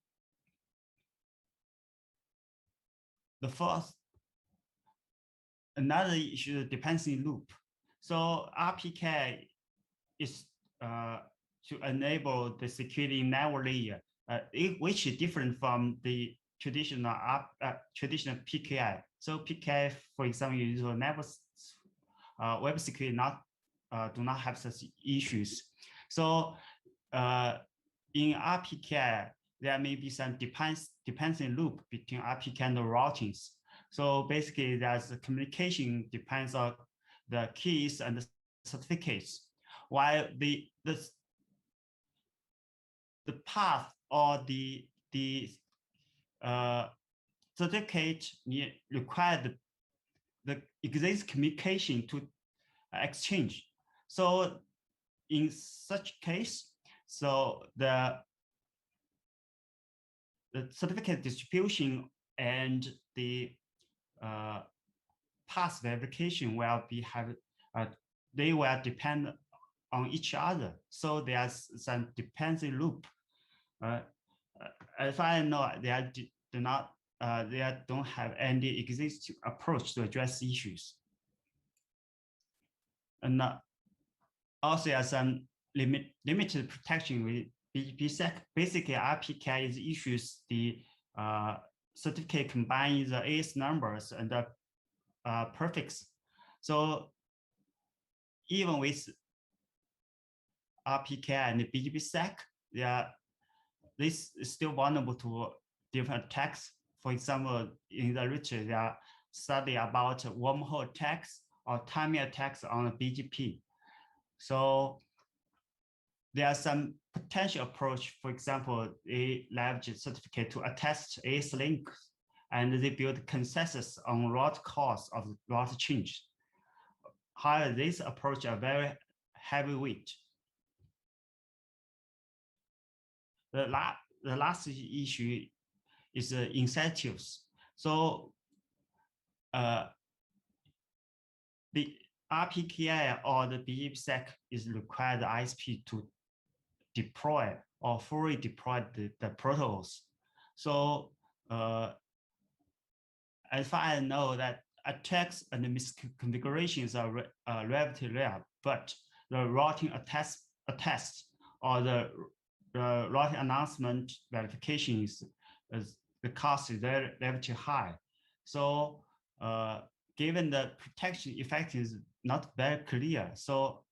The first, another issue is dependency loop. So RPKI is to enable the security network layer, which is different from the traditional PKI. So PKI, for example, you use a network web security do not have such issues. So in RPKI, there may be some dependency loop between RPKI and the routings. So basically, there's a communication depends on the keys and the certificates, while the path or the certificate require the existing communication to exchange. So in such case, so the certificate distribution and the path verification will be they will depend on each other. So there's some dependency loop. As I know, they don't have any existing approach to address issues. And also there's some limited protection with BGPsec. Basically, RPKI issues the certificate combining the AS numbers and the prefix. So even with RPKI and the BGPsec, this is still vulnerable to different attacks. For example, in the literature, there are studies about wormhole attacks or timing attacks on the BGP. So there are some potential approach. For example, they leverage certificate to attest AS links, and they build consensus on route cost of the route change. However, this approach are very heavyweight. The last issue is incentives. So the RPKI or the BGPsec is required the ISP to deploy or fully deploy the protocols. So as far as I know, that attacks and misconfigurations are relatively rare, but the routing attest or the routing announcement verification is the cost is relatively high. So given the protection effect is not very clear, so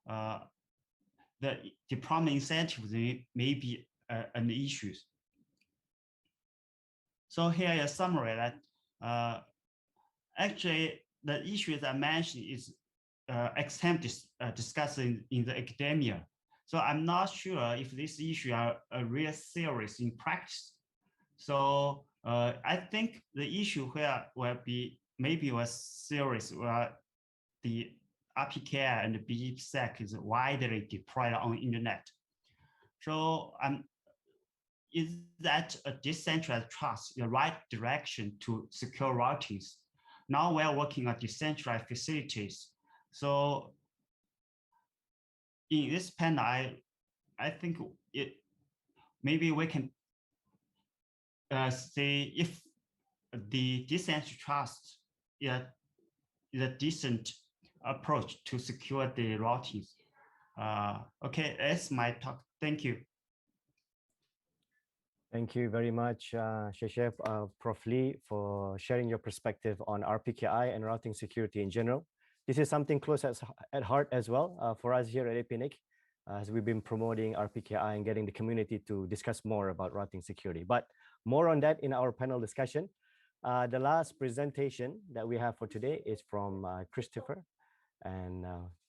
the deployment incentives may be an issue. So here is a summary that actually the issues I mentioned is extensively discussed in the academia. So I'm not sure if this issue are real serious in practice. So I think the issue where will be maybe was serious where the RPKI and the BGPsec is widely deployed on the internet. So is that a decentralized trust the right direction to secure routings? Now we're working on decentralized facilities. So in this panel, I think maybe we can say if the decentralized trust is a decent approach to secure the routings. Okay, that's my talk. Thank you. Thank you very much, Sheshef, Prof. Lee, for sharing your perspective on RPKI and routing security in general. This is something close at heart as well for us here at APAN, as we've been promoting RPKI and getting the community to discuss more about routing security. But more on that in our panel discussion. The last presentation that we have for today is from Christopher. And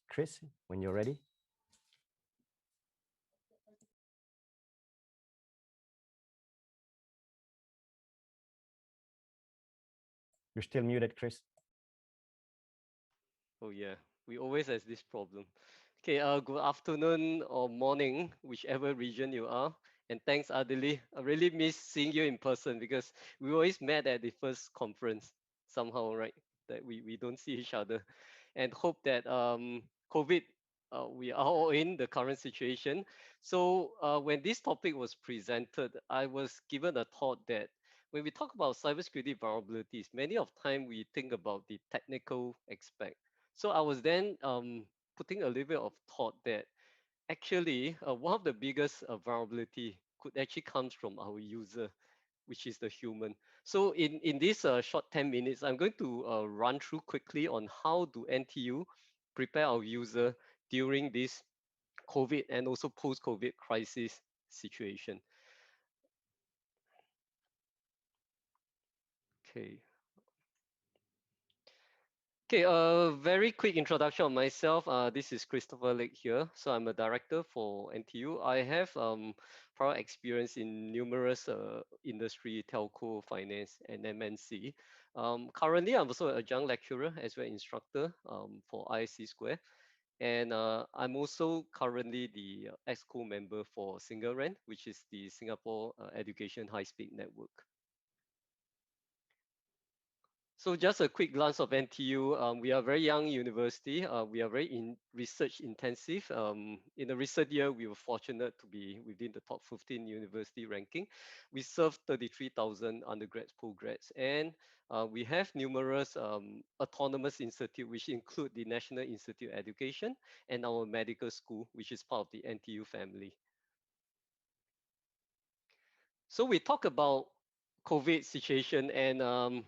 Chris, when you're ready. You're still muted, Chris. Oh yeah, we always have this problem. Okay, good afternoon or morning, whichever region you are. And thanks, Adeli. I really miss seeing you in person because we always met at the first conference somehow, right? That we don't see each other. And hope that COVID, we are all in the current situation. So when this topic was presented, I was given a thought that when we talk about cybersecurity vulnerabilities, many of time we think about the technical aspect. So I was then putting a little bit of thought that actually one of the biggest vulnerability could actually comes from our user, which is the human. So in this short 10 minutes, I'm going to run through quickly on how do NTU prepare our user during this COVID and also post-COVID crisis situation. Okay. Okay, a very quick introduction of myself. This is Christopher Lake here. So I'm a director for NTU. I have prior experience in numerous industry, telco, finance, and MNC. Currently, I'm also a adjunct lecturer as well instructor for ISC Square. And I'm also currently the EXCO member for SingleRAN, which is the Singapore Education High-Speed Network. So just a quick glance of NTU. We are a very young university. We are very research intensive. In the recent year, we were fortunate to be within the top 15 university ranking. We serve 33,000 undergrads, postgrads, and we have numerous autonomous institutes, which include the National Institute of Education and our medical school, which is part of the NTU family. So we talk about COVID situation, and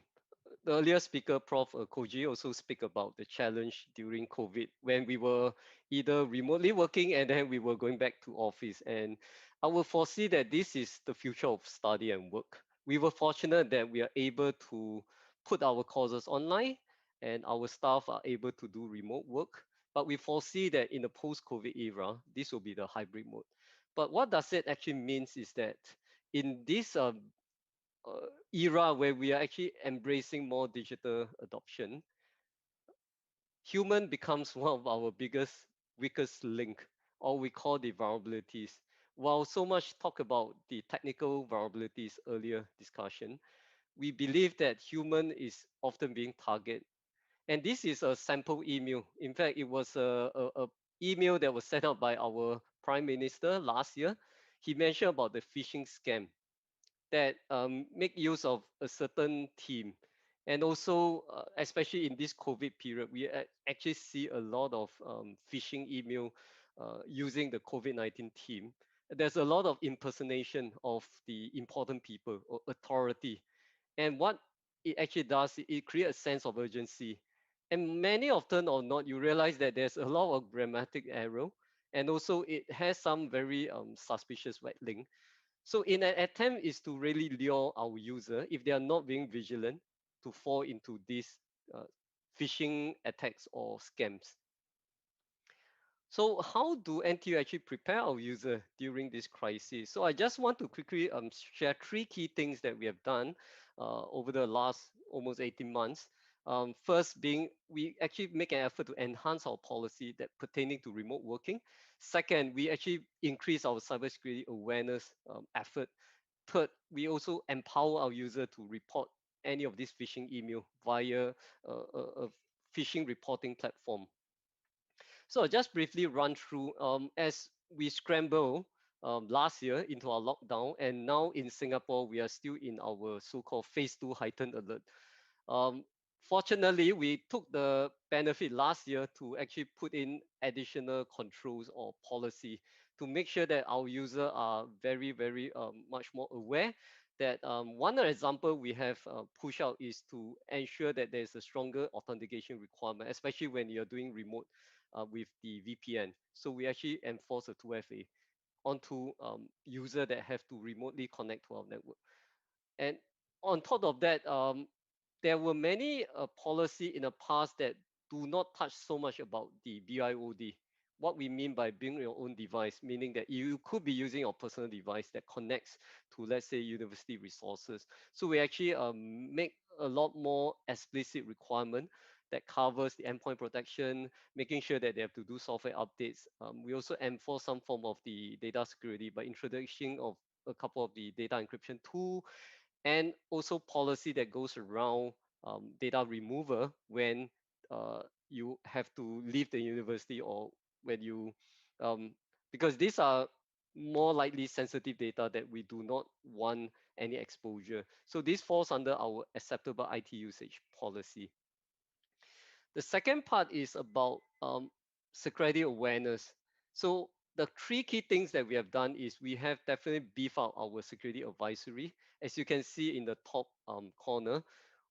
the earlier speaker, Prof. Koji, also speak about the challenge during COVID when we were either remotely working and then we were going back to office. And I will foresee that this is the future of study and work. We were fortunate that we are able to put our courses online and our staff are able to do remote work. But we foresee that in the post-COVID era, this will be the hybrid mode. But what does it actually means is that in this era where we are actually embracing more digital adoption, human becomes one of our biggest, weakest link, or we call the vulnerabilities. While so much talk about the technical vulnerabilities earlier discussion, we believe that human is often being targeted. And this is a sample email. In fact, it was a email that was set out by our Prime Minister last year. He mentioned about the phishing scam that make use of a certain team. And also, especially in this COVID period, we actually see a lot of phishing email using the COVID-19 team. There's a lot of impersonation of the important people or authority. And what it actually does, it creates a sense of urgency. And many often or not, you realize that there's a lot of grammatic error. And also it has some very suspicious web link. So in an attempt is to really lure our user, if they are not being vigilant, to fall into these phishing attacks or scams. So how do NTU actually prepare our user during this crisis? So I just want to quickly share three key things that we have done over the last almost 18 months. First being, we actually make an effort to enhance our policy that pertaining to remote working. Second, we actually increase our cybersecurity awareness effort. Third, we also empower our user to report any of these phishing email via a phishing reporting platform. So I'll just briefly run through as we scramble last year into our lockdown, and now in Singapore, we are still in our so-called phase 2 heightened alert. Um, Fortunately, we took the benefit last year to actually put in additional controls or policy to make sure that our users are very, very much more aware that one example we have pushed out is to ensure that there's a stronger authentication requirement, especially when you're doing remote with the VPN. So we actually enforce a 2FA onto user that have to remotely connect to our network. And on top of that, there were many policy in the past that do not touch so much about the BIOD. What we mean by bring your own device, meaning that you could be using your personal device that connects to, let's say, university resources. So we actually make a lot more explicit requirement that covers the endpoint protection, making sure that they have to do software updates. We also enforce some form of the data security by introducing of a couple of the data encryption tool, and also policy that goes around data removal when you have to leave the university, or when you because these are more likely sensitive data that we do not want any exposure. So this falls under our acceptable IT usage policy. The second part is about security awareness. So the three key things that we have done is we have definitely beefed up our security advisory. As you can see in the top corner,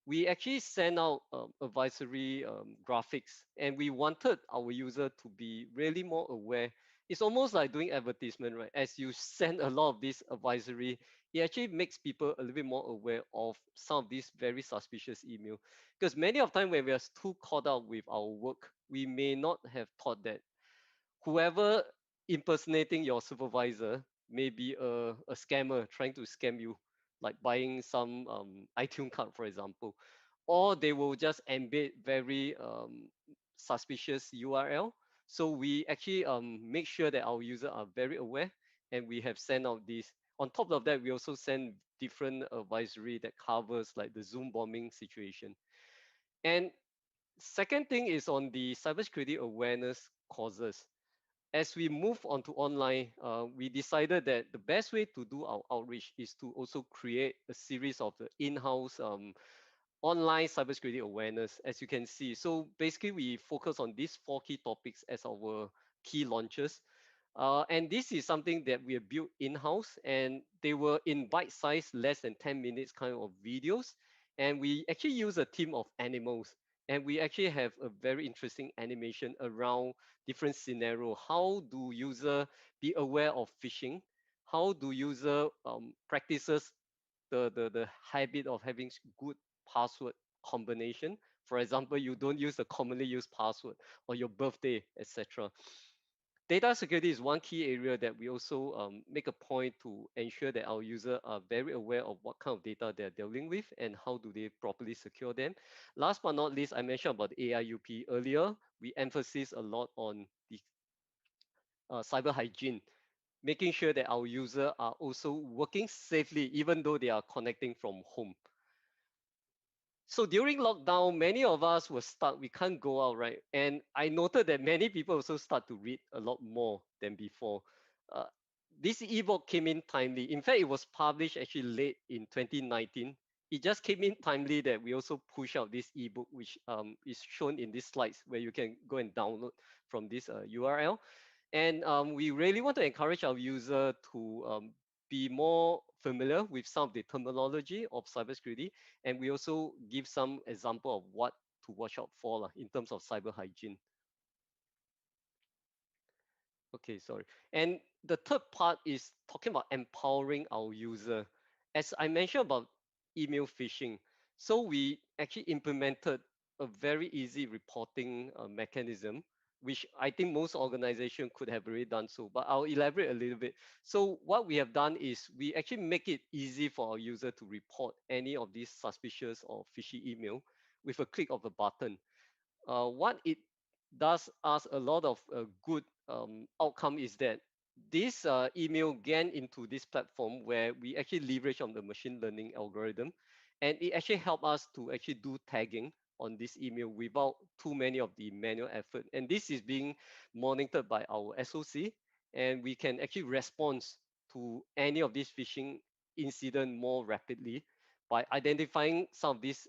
we actually send out advisory graphics, and we wanted our user to be really more aware. It's almost like doing advertisement, right? As you send a lot of this advisory, it actually makes people a little bit more aware of some of these very suspicious email. Because many of time when we are too caught up with our work, we may not have thought that whoever impersonating your supervisor may be a scammer trying to scam you, like buying some iTunes card, for example, or they will just embed very suspicious URL. So we actually make sure that our users are very aware, and we have sent out this. On top of that, we also send different advisory that covers like the Zoom bombing situation. And second thing is on the cybersecurity awareness causes. As we move on to online, we decided that the best way to do our outreach is to also create a series of the in-house online cybersecurity awareness, as you can see. So basically, we focus on these four key topics as our key launches. And this is something that we have built in-house, and they were in bite-sized, less than 10 minutes kind of videos. And we actually use a team of animals, and we actually have a very interesting animation around different scenario. How do user be aware of phishing? How do user practices the habit of having good password combination? For example, you don't use the commonly used password, or your birthday, etc. Data security is one key area that we also make a point to ensure that our users are very aware of what kind of data they're dealing with and how do they properly secure them. Last but not least, I mentioned about AIUP earlier. We emphasize a lot on the cyber hygiene, making sure that our users are also working safely, even though they are connecting from home. So during lockdown, many of us were stuck. We can't go out, right? And I noted that many people also start to read a lot more than before. Uh, this ebook came in timely. In fact, it was published actually late in 2019. It just came in timely that we also push out this ebook, which is shown in these slides, where you can go and download from this URL. And we really want to encourage our user to be more familiar with some of the terminology of cybersecurity. And we also give some example of what to watch out for in terms of cyber hygiene. Okay, sorry. And the third part is talking about empowering our user. As I mentioned about email phishing, so we actually implemented a very easy reporting mechanism, which I think most organizations could have already done so, but I'll elaborate a little bit. So what we have done is we actually make it easy for our user to report any of these suspicious or fishy email with a click of a button. What it does us a lot of good outcome is that this email gain into this platform where we actually leverage on the machine learning algorithm, and it actually help us to actually do tagging on this email without too many of the manual effort. And this is being monitored by our SOC, and we can actually respond to any of these phishing incident more rapidly by identifying some of these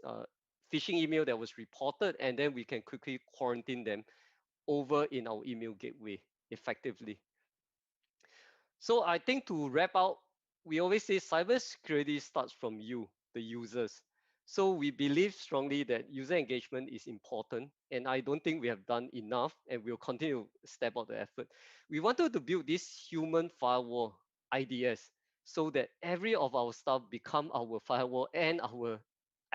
phishing email that was reported, and then we can quickly quarantine them over in our email gateway effectively. So I think to wrap out, we always say cybersecurity starts from you, the users. So we believe strongly that user engagement is important, and I don't think we have done enough, and we'll continue to step out the effort. We wanted to build this human firewall IDS so that every of our staff become our firewall and our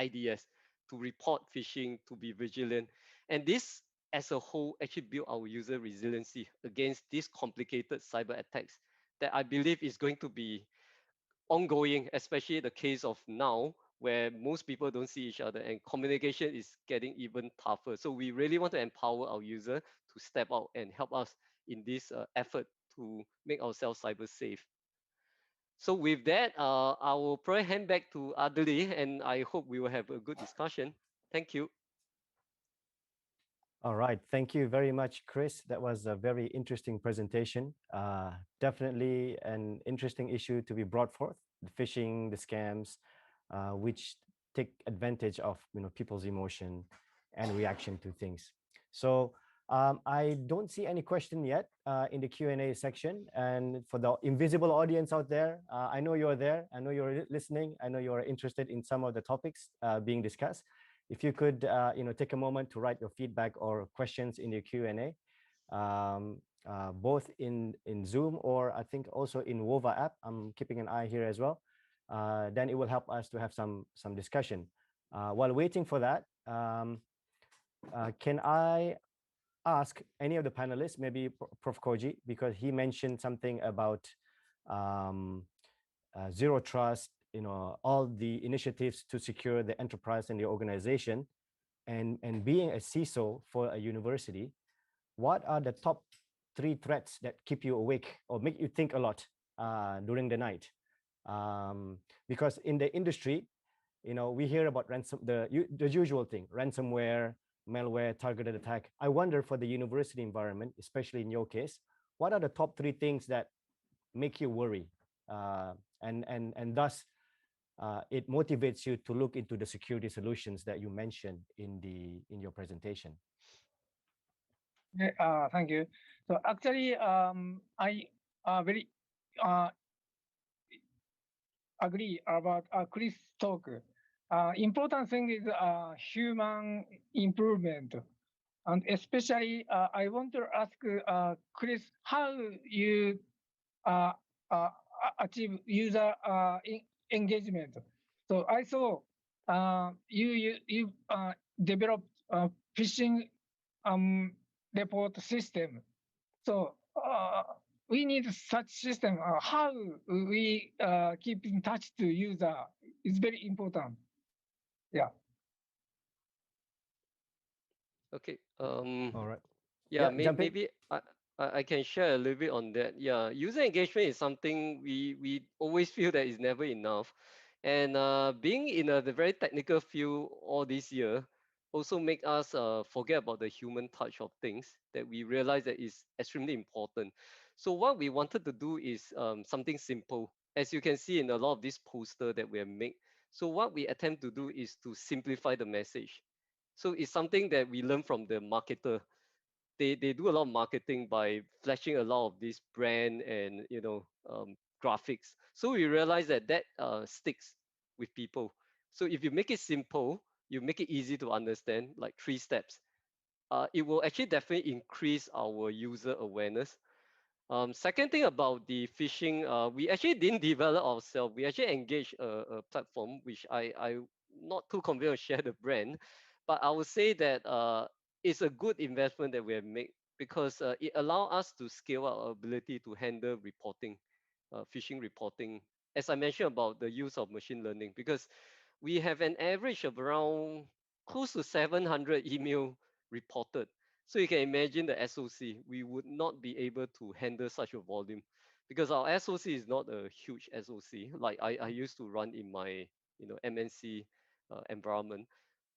IDS to report phishing, to be vigilant. And this as a whole actually build our user resiliency against these complicated cyber attacks that I believe is going to be ongoing, especially the case of now, where most people don't see each other and communication is getting even tougher. So we really want to empower our user to step out and help us in this effort to make ourselves cyber safe. So with that, I will probably hand back to Adli, and I hope we will have a good discussion. Thank you. All right, thank you very much, Chris. That was a very interesting presentation. Definitely an interesting issue to be brought forth, the phishing, the scams, which take advantage of people's emotion and reaction to things. So I don't see any question yet in the Q&A section. And for the invisible audience out there, I know you're there. I know you're listening. I know you're interested in some of the topics being discussed. If you could, take a moment to write your feedback or questions in the Q&A, both in Zoom or I think also in Wova app. I'm keeping an eye here as well. Then it will help us to have some discussion. While waiting for that, can I ask any of the panelists, maybe Prof. Koji, because he mentioned something about zero trust, all the initiatives to secure the enterprise and the organization, and being a CISO for a university, what are the top 3 threats that keep you awake or make you think a lot during the night? Because in the industry, we hear about the usual thing, ransomware, malware, targeted attack. I wonder for the university environment, especially in your case, what are the top 3 things that make you worry? And thus, it motivates you to look into the security solutions that you mentioned in your presentation. Thank you. So actually, I very agree about Chris' talk. Important thing is human improvement. And especially, I want to ask Chris, how you achieve user engagement. So I saw you developed a phishing report system. So we need such system. How we keep in touch to user is very important. Yeah. Okay. All right. Yeah, jump in. maybe I can share a little bit on that. Yeah, user engagement is something we always feel that is never enough. And being in the very technical field all this year also make us forget about the human touch of things that we realize that is extremely important. So what we wanted to do is something simple. As you can see in a lot of this poster that we have made. So what we attempt to do is to simplify the message. So it's something that we learn from the marketer. They do a lot of marketing by flashing a lot of this brand and graphics. So we realize that sticks with people. So if you make it simple, you make it easy to understand, like 3 steps. It will actually definitely increase our user awareness. Second thing about the phishing, we actually didn't develop ourselves. We actually engaged a platform, which I not too confident to share the brand, but I would say that it's a good investment that we have made because it allows us to scale our ability to handle reporting, phishing reporting. As I mentioned about the use of machine learning, because we have an average of around close to 700 email reported. So you can imagine the SOC, we would not be able to handle such a volume because our SOC is not a huge SOC like I used to run in my MNC environment.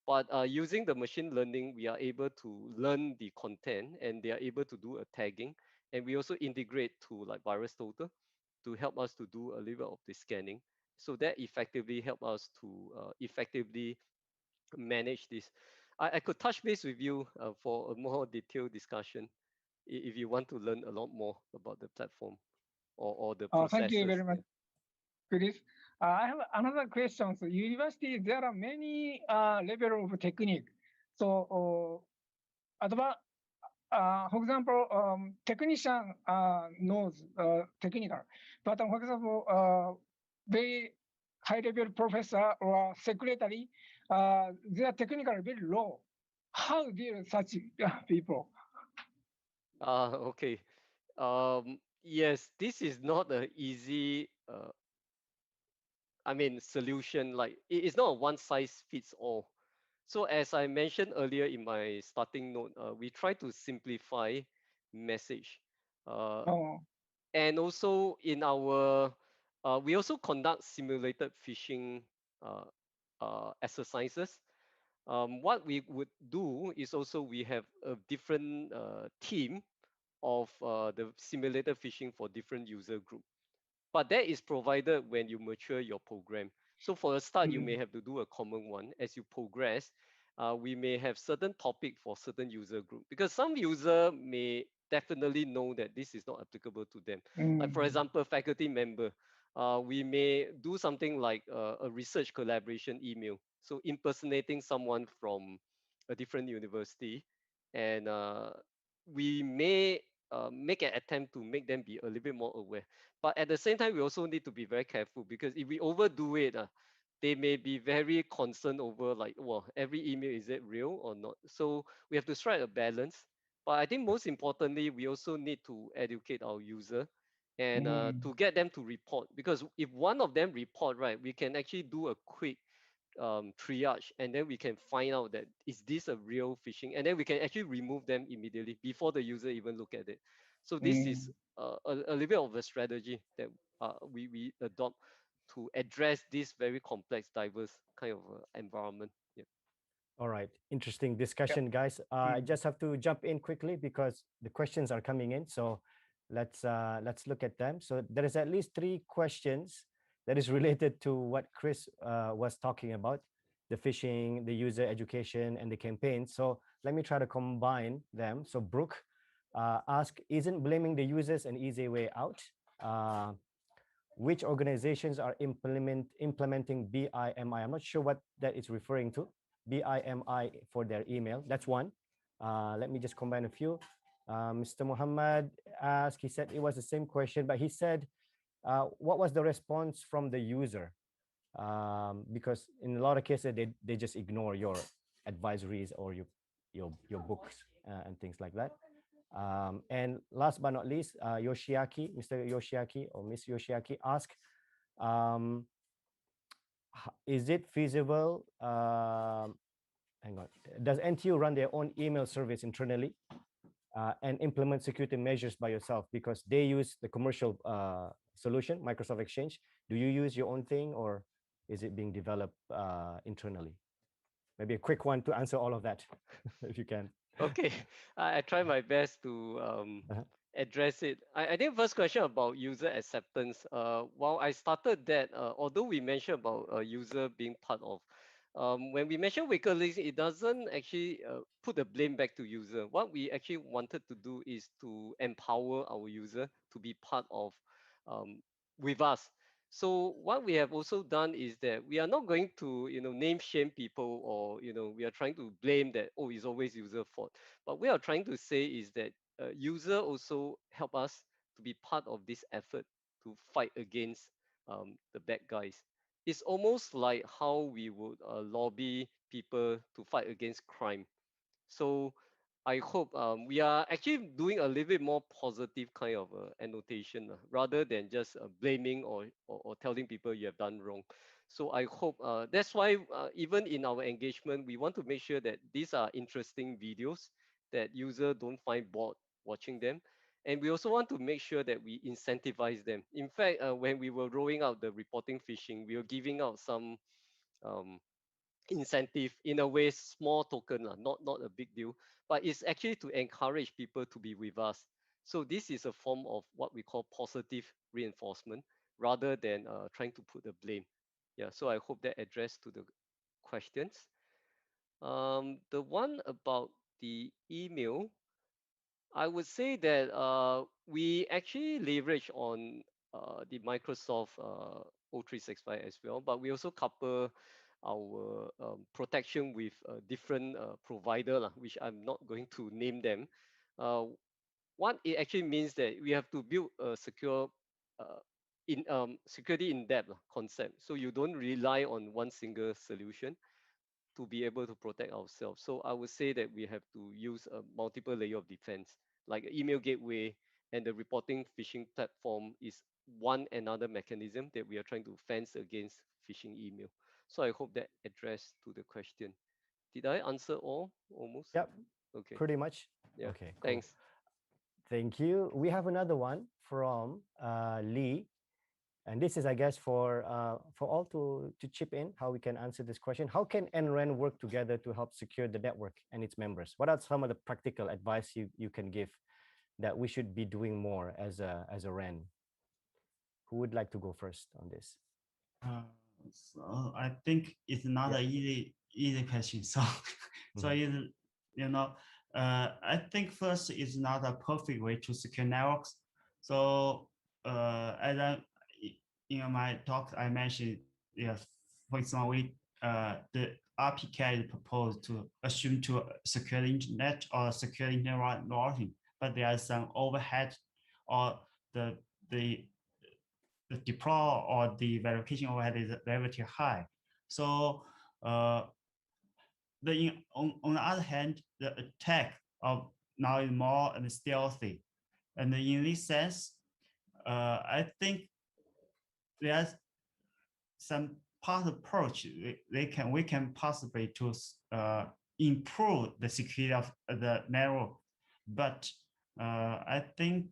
But using the machine learning, we are able to learn the content and they are able to do a tagging. And we also integrate to like VirusTotal to help us to do a little bit of the scanning. So that effectively help us to effectively manage this. I could touch base with you for a more detailed discussion if you want to learn a lot more about the platform or the processes. Thank you very much, Chris. I have another question. So university, there are many level of technique. So for example, technician knows technical, but for example, very high level professor or secretary, their technical are very low. How deal with such people? Okay. Yes, this is not an easy solution. Like it's not a one size fits all. So as I mentioned earlier in my starting note, we try to simplify message. Oh. And also in our We also conduct simulated phishing exercises. What we would do is also we have a different team of the simulated phishing for different user group. But that is provided when you mature your program. So for a start, you may have to do a common one. As you progress, we may have certain topic for certain user group because some user may definitely know that this is not applicable to them. Like for example, faculty member, we may do something like a research collaboration email. So impersonating someone from a different university, and we may make an attempt to make them be a little bit more aware. But at the same time, we also need to be very careful because if we overdo it, they may be very concerned over like, well, every email, is it real or not? So we have to strike a balance. But I think most importantly, we also need to educate our user and to get them to report. Because if one of them report, right, we can actually do a quick triage, and then we can find out that is this a real phishing, and then we can actually remove them immediately before the user even look at it. So this is a little bit of a strategy that we adopt to address this very complex, diverse kind of environment. Yeah. All right, interesting discussion, guys. I just have to jump in quickly because the questions are coming in. So let's look at them. So there is at least 3 questions that is related to what Chris was talking about, the phishing, the user education, and the campaign. So let me try to combine them. So Brooke asked, isn't blaming the users an easy way out? Which organizations are implementing BIMI? I'm not sure what that is referring to. BIMI for their email. That's one. Let me just combine a few. Mr. Muhammad asked, he said it was the same question, but he said, what was the response from the user? Because in a lot of cases, they just ignore your advisories or your books and things like that. And last but not least, Yoshiaki, Mr. Yoshiaki or Miss Yoshiaki asked, is it feasible? Hang on. Does NTU run their own email service internally and implement security measures by yourself? Because they use the commercial solution, Microsoft Exchange. Do you use your own thing, or is it being developed internally? Maybe a quick one to answer all of that, if you can. Okay, I try my best to address it. I think first question about user acceptance. While I started that, although we mentioned about a user being part of, when we mention weaker links, it doesn't actually put the blame back to user. What we actually wanted to do is to empower our user to be part of with us. So what we have also done is that we are not going to, name shame people, or, we are trying to blame that, oh, it's always user fault. But we are trying to say is that user also help us to be part of this effort to fight against the bad guys. It's almost like how we would lobby people to fight against crime. So I hope we are actually doing a little bit more positive kind of annotation rather than just blaming or telling people you have done wrong. So I hope that's why even in our engagement, we want to make sure that these are interesting videos that user don't find bored watching them. And we also want to make sure that we incentivize them. In fact, when we were rolling out the reporting phishing, we were giving out some um, incentive, in a way, small token, not a big deal, but it's actually to encourage people to be with us. So this is a form of what we call positive reinforcement rather than trying to put the blame. Yeah, so I hope that addressed to the questions. The one about the email, I would say that we actually leverage on the Microsoft O365 as well, but we also couple our protection with a different provider, which I'm not going to name them. What it actually means that we have to build a secure security in depth concept. So you don't rely on one single solution to be able to protect ourselves. So I would say that we have to use a multiple layer of defense, like email gateway, and the reporting phishing platform is one another mechanism that we are trying to fence against phishing email. So I hope that addressed to the question. Did I answer all almost? Yep. Okay. Pretty much. Yeah. Okay. Cool. Thanks. Thank you. We have another one from Lee. And this is, I guess, for all to chip in how we can answer this question. How can NREN work together to help secure the network and its members? What are some of the practical advice you can give that we should be doing more as a REN? Who would like to go first on this? So I think it's not an easy question. So so I think first is not a perfect way to secure networks. So as in my talk I mentioned, yes, for example, the RPKI is proposed to assume to secure the internet or secure internet routing, but there are some overhead or the deploy or the verification overhead is relatively high. So on the other hand, the attack of now is more and stealthy. And in this sense, I think there's some part approach we can possibly to improve the security of the network, but I think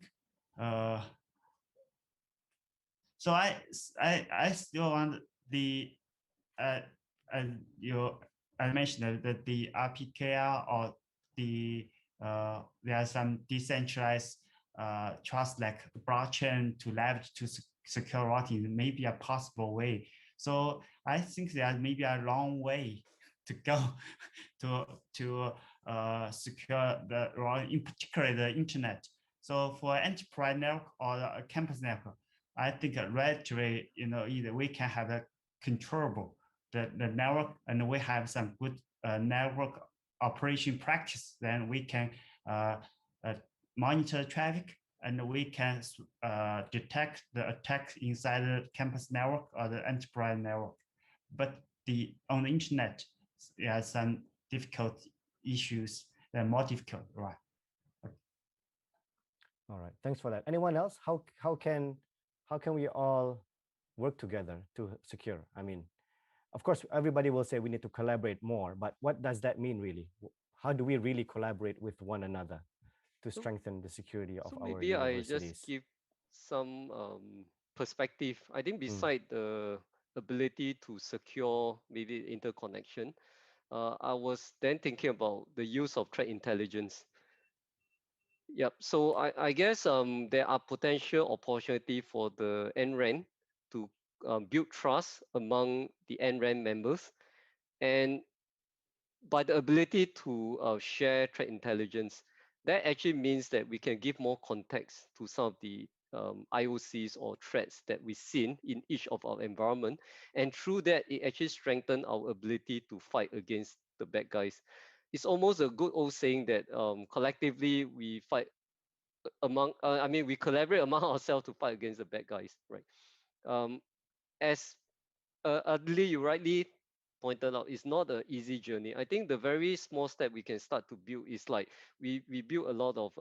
so I still want the I mentioned that the RPKI or the there are some decentralized trust like blockchain to leverage to secure routing may be a possible way. So I think there may be a long way to go to secure the routing, in particular the internet. So for enterprise network or a campus network, I think relatively, either we can have a controllable the network and we have some good network operation practice, then we can monitor traffic and we can detect the attacks inside the campus network or the enterprise network. But on the internet, there are some difficult issues that are more difficult, right? All right, thanks for that. Anyone else? How can we all work together to secure? I mean, of course, everybody will say we need to collaborate more, but what does that mean really? How do we really collaborate with one another to strengthen the security of our maybe universities? I just give some perspective. I think beside the ability to secure maybe interconnection, I was then thinking about the use of threat intelligence. Yep. So I guess there are potential opportunity for the NREN to build trust among the NREN members, and by the ability to share threat intelligence, that actually means that we can give more context to some of the IOCs or threats that we've seen in each of our environment, and through that, it actually strengthens our ability to fight against the bad guys. It's almost a good old saying that collectively we fight among, we collaborate among ourselves to fight against the bad guys, right? As Adli, you rightly pointed out, it's not an easy journey. I think the very small step we can start to build is like we build a lot of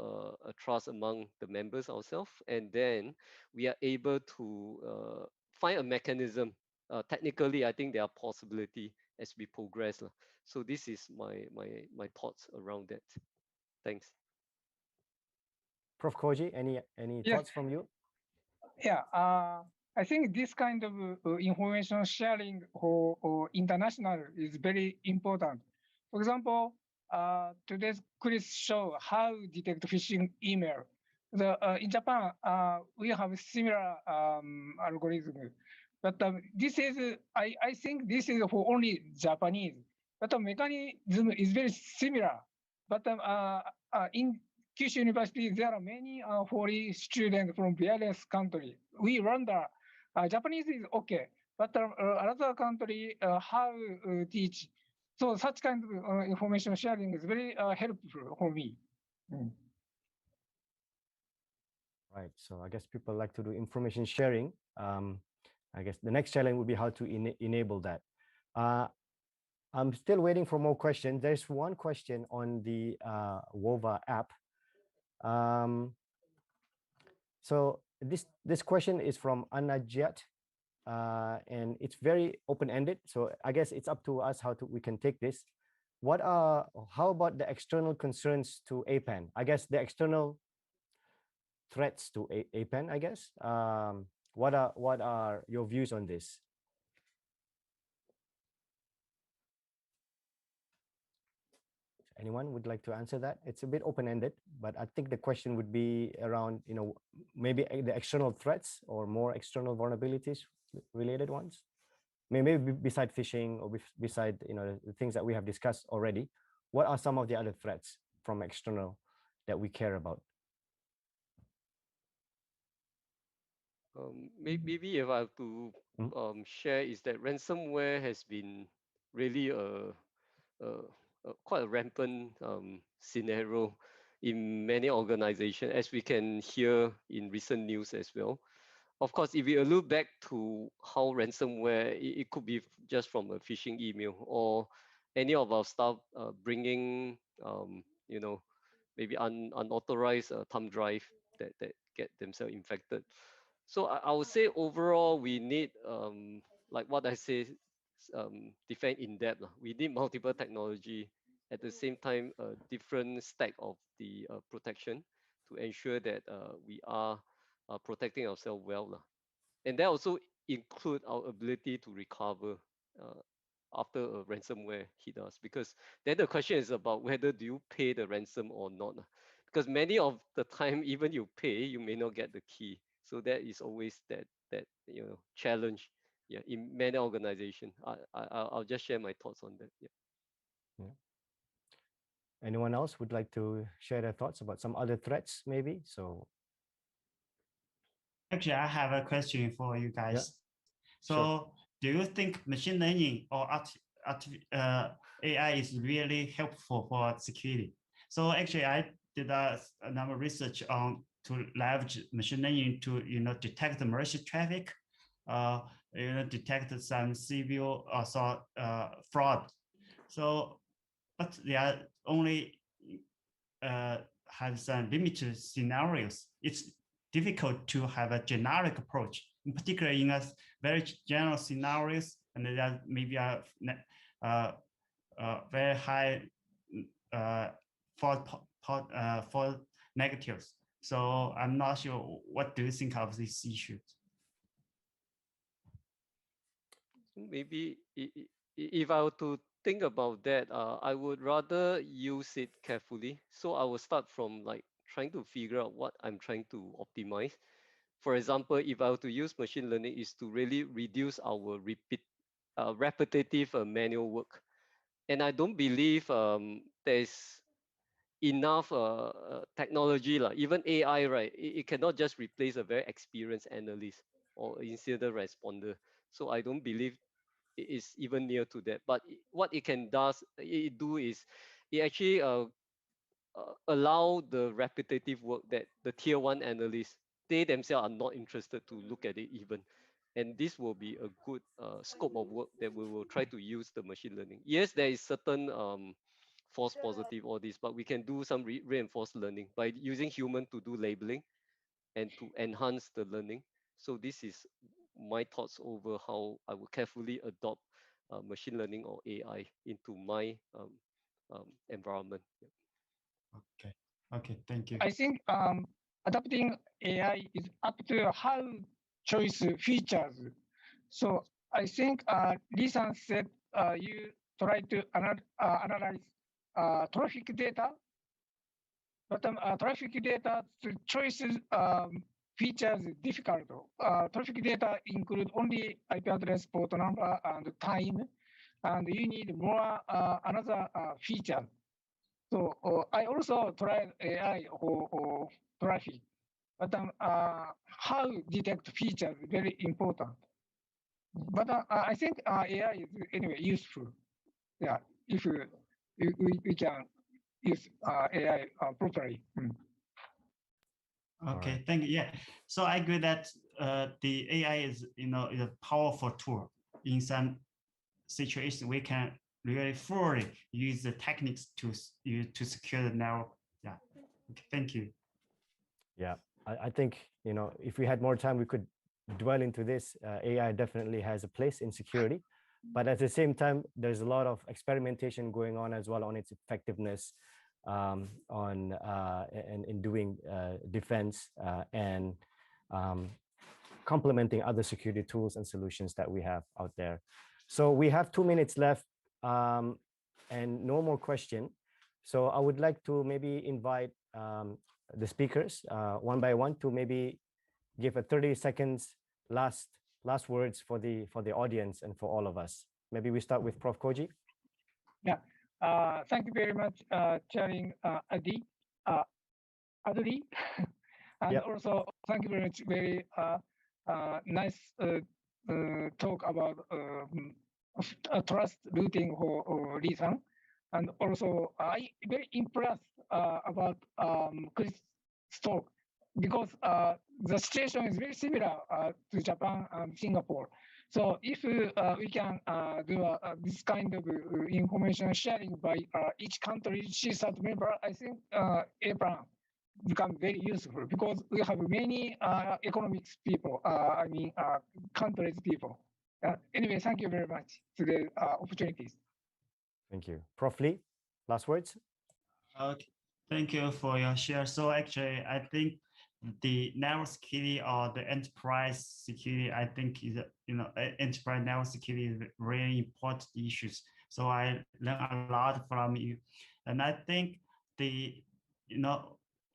trust among the members ourselves, and then we are able to find a mechanism. Technically, I think there are possibility as we progress. So this is my thoughts around that. Thanks. Prof. Koji, any thoughts from you? Yeah, I think this kind of information sharing for international is very important. For example, today's quiz show how detect phishing email. In Japan, we have similar algorithm, but this is I think this is for only Japanese. But the mechanism is very similar. But in Kyushu University, there are many foreign students from various countries. We wonder, Japanese is okay, but another country how teach. So such kind of information sharing is very helpful for me. Right. So I guess people like to do information sharing. I guess the next challenge would be how to enable that. I'm still waiting for more questions. There's one question on the WOVA app. So this question is from Anajat, and it's very open-ended. So I guess it's up to us we can take this. How about the external concerns to APAN? I guess the external threats to APAN, I guess. What are your views on this? Anyone would like to answer that? It's a bit open-ended, but I think the question would be around, maybe the external threats or more external vulnerabilities related ones. Maybe beside phishing or beside, the things that we have discussed already, what are some of the other threats from external that we care about? Maybe if I have to share is that ransomware has been really quite a rampant scenario in many organizations, as we can hear in recent news as well. Of course, if we allude back to how ransomware, it could be just from a phishing email or any of our staff bringing, maybe unauthorized thumb drive that get themselves infected. So I would say overall, we need, like what I say, defend in depth. We need multiple technology at the same time, a different stack of the protection to ensure that we are protecting ourselves well. And that also include our ability to recover after a ransomware hit us, because then the question is about whether do you pay the ransom or not. Because many of the time, even you pay, you may not get the key. So that is always that challenge. Yeah, in many organizations. I'll just share my thoughts on that. Yeah. Anyone else would like to share their thoughts about some other threats, maybe? So actually, I have a question for you guys. Yeah. So Sure. do you think machine learning or AI is really helpful for security? So actually, I did a number of research on to leverage machine learning to detect the malicious traffic, detect some civil fraud. So, but they are only have some limited scenarios. It's difficult to have a generic approach, in particular in a very general scenarios, and that maybe a very high for negatives. So I'm not sure. What do you think of these issues? Maybe if I were to think about that, I would rather use it carefully. So I will start from like trying to figure out what I'm trying to optimize. For example, if I were to use machine learning, is to really reduce our repetitive manual work. And I don't believe there's enough technology, even AI, right? It cannot just replace a very experienced analyst or incident responder. So I don't believe it is even near to that. But what it do is it actually allow the repetitive work that the tier one analysts, they themselves are not interested to look at it even. And this will be a good scope of work that we will try to use the machine learning. Yes, there is certain false positive, all this, but we can do some reinforced learning by using human to do labeling and to enhance the learning. So this is my thoughts over how I would carefully adopt machine learning or AI into my environment. Okay. Okay. Thank you. I think adapting AI is up to how choice features. So I think Lee-san said you try to analyze traffic data, but traffic data choices features difficult. Traffic data include only IP address, port number, and time, and you need more another feature. So I also tried AI for traffic, but how detect features is very important. But I think AI is anyway useful. Yeah, if we can use AI properly. Okay, right. thank you. Yeah, so I agree that the AI is is a powerful tool. In some situations, we can really fully use the techniques to secure the network. Yeah. Okay, thank you. Yeah, I think, if we had more time, we could dwell into this. AI definitely has a place in security, but at the same time, there's a lot of experimentation going on as well on its effectiveness in doing defense and complementing other security tools and solutions that we have out there. So we have 2 minutes left and no more question. So I would like to maybe invite the speakers one by one to maybe give a 30 seconds last words for the audience and for all of us. Maybe we start with Prof. Koji. Yeah. Thank you very much, Chairing Adli. And Yep. also thank you very much. Very nice talk about trust routing for reason. And also I very impressed about Chris' talk, because the situation is very similar to Japan and Singapore. So if we can do this kind of information sharing by each country, each CSAT member, I think APAN become very useful, because we have many economics people, countries people. Anyway, thank you very much to the opportunities. Thank you. Prof. Lee, last words. Okay, thank you for your share. So actually, I think the network security or the enterprise security, I think is enterprise network security is really important issues. So I learned a lot from you, and I think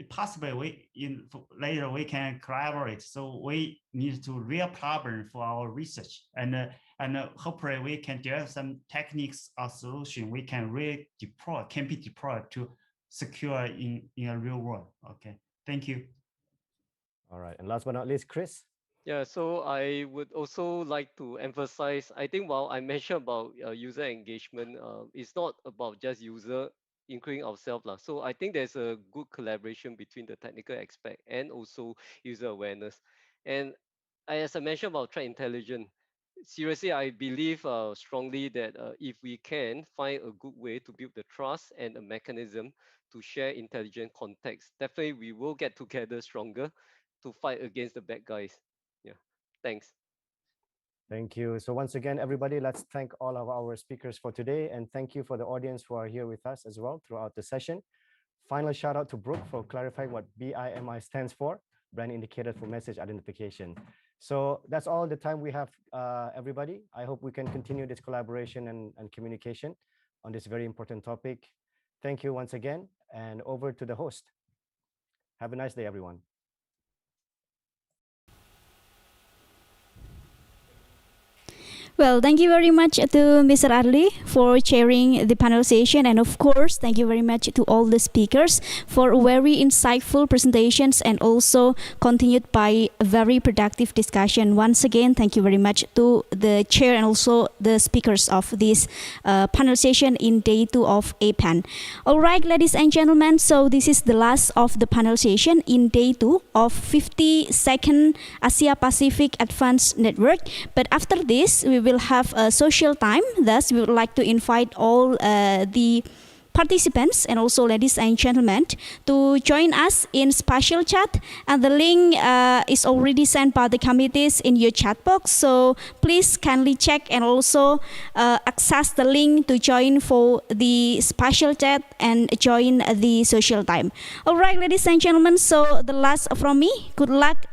possibly later we can collaborate. So we need to real problem for our research, and hopefully we can develop some techniques or solution we can really can be deployed to secure in a real world. Okay, thank you. All right, and last but not least, Chris. Yeah, so I would also like to emphasize, I think while I mentioned about user engagement, it's not about just user, including ourselves. So I think there's a good collaboration between the technical aspect and also user awareness. And as I mentioned about threat intelligence, seriously, I believe strongly that if we can find a good way to build the trust and a mechanism to share intelligent context, definitely we will get together stronger to fight against the bad guys. Yeah, thanks. Thank you. So once again, everybody, let's thank all of our speakers for today. And thank you for the audience who are here with us as well throughout the session. Final shout out to Brooke for clarifying what BIMI stands for, Brand Indicator for Message Identification. So that's all the time we have, everybody. I hope we can continue this collaboration and communication on this very important topic. Thank you once again, and over to the host. Have a nice day, everyone. Well, thank you very much to Mr. Adli for chairing the panel session. And of course, thank you very much to all the speakers for very insightful presentations and also continued by a very productive discussion. Once again, thank you very much to the chair and also the speakers of this panel session in day 2 of APAN. All right, ladies and gentlemen, so this is the last of the panel session in day 2 of 52nd Asia Pacific Advanced Network. But after this, we will have a social time. Thus, we would like to invite all the participants and also ladies and gentlemen to join us in special chat, and the link is already sent by the committees in your chat box, so please kindly check and also access the link to join for the special chat and join the social time. All right, ladies and gentlemen, so the last from me, good luck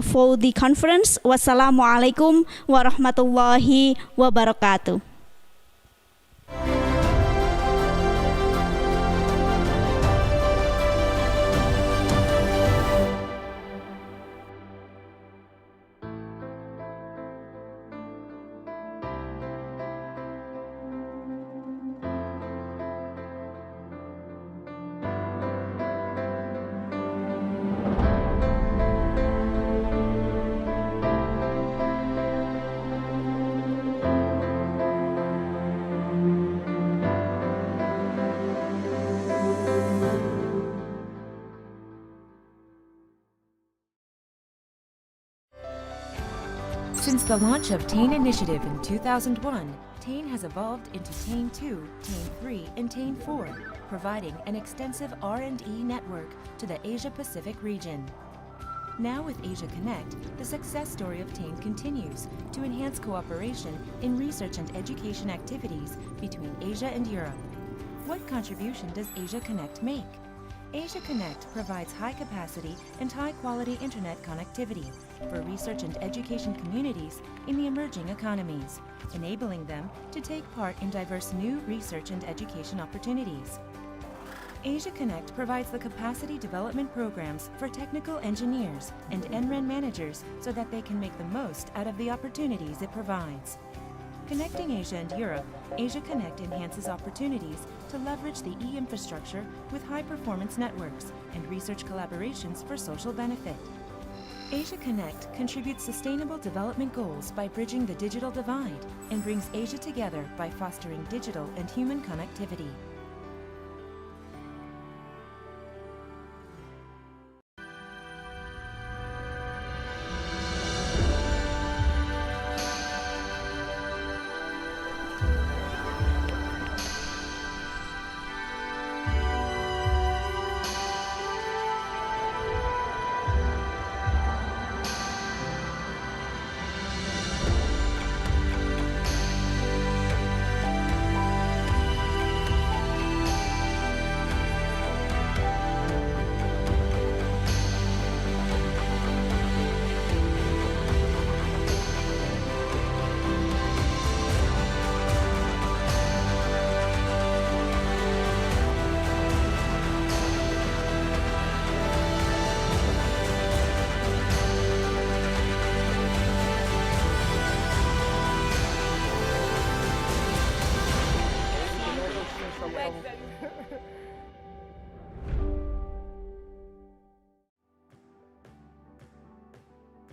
for the conference. Wassalamualaikum warahmatullahi wabarakatuh. Since the launch of TAIN Initiative in 2001, TAIN has evolved into TAIN 2, TAIN 3, and TAIN 4, providing an extensive R&E network to the Asia-Pacific region. Now with Asia Connect, the success story of TAIN continues to enhance cooperation in research and education activities between Asia and Europe. What contribution does Asia Connect make? Asia Connect provides high-capacity and high-quality internet connectivity for research and education communities in the emerging economies, enabling them to take part in diverse new research and education opportunities. Asia Connect provides the capacity development programs for technical engineers and NREN managers so that they can make the most out of the opportunities it provides. Connecting Asia and Europe, Asia Connect enhances opportunities to leverage the e-infrastructure with high-performance networks and research collaborations for social benefit. Asia Connect contributes sustainable development goals by bridging the digital divide and brings Asia together by fostering digital and human connectivity.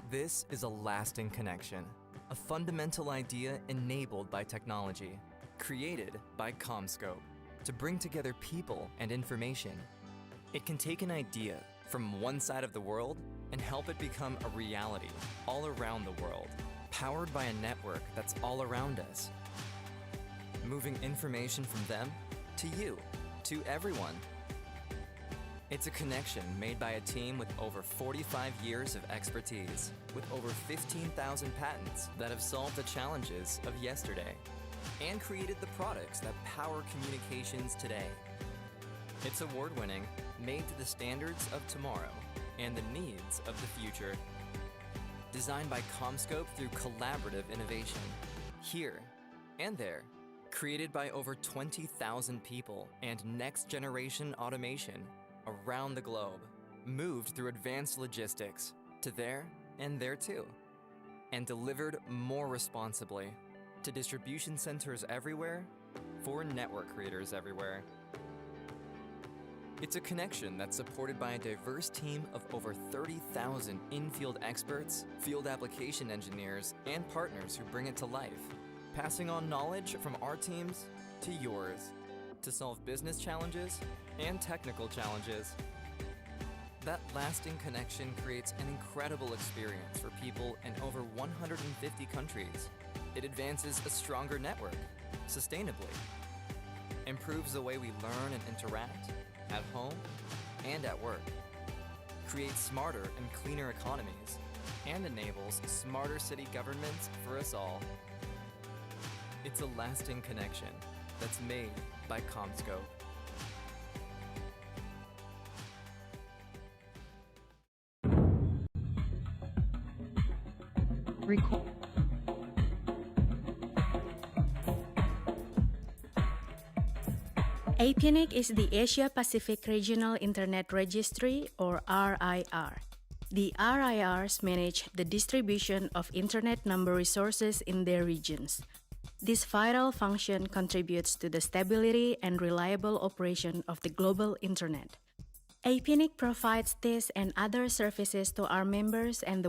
This is a lasting connection, a fundamental idea enabled by technology, created by CommScope to bring together people and information. It can take an idea from one side of the world and help it become a reality all around the world, powered by a network that's all around us, moving information from them to you, to everyone. It's a connection made by a team with over 45 years of expertise, with over 15,000 patents that have solved the challenges of yesterday and created the products that power communications today. It's award-winning, made to the standards of tomorrow and the needs of the future. Designed by CommScope through collaborative innovation, here and there. Created by over 20,000 people and next-generation automation around the globe, moved through advanced logistics to there and there too, and delivered more responsibly to distribution centers everywhere for network creators everywhere. It's a connection that's supported by a diverse team of over 30,000 in-field experts, field application engineers, and partners who bring it to life, passing on knowledge from our teams to yours to solve business challenges and technical challenges. That lasting connection creates an incredible experience for people in over 150 countries. It advances a stronger network, sustainably, improves the way we learn and interact at home and at work, creates smarter and cleaner economies, and enables smarter city governments for us all. It's a lasting connection that's made by CommScope. APAN is the Asia Pacific Regional Internet Registry, or RIR. The RIRs manage the distribution of Internet number resources in their regions. This vital function contributes to the stability and reliable operation of the global Internet. APAN provides this and other services to our members and the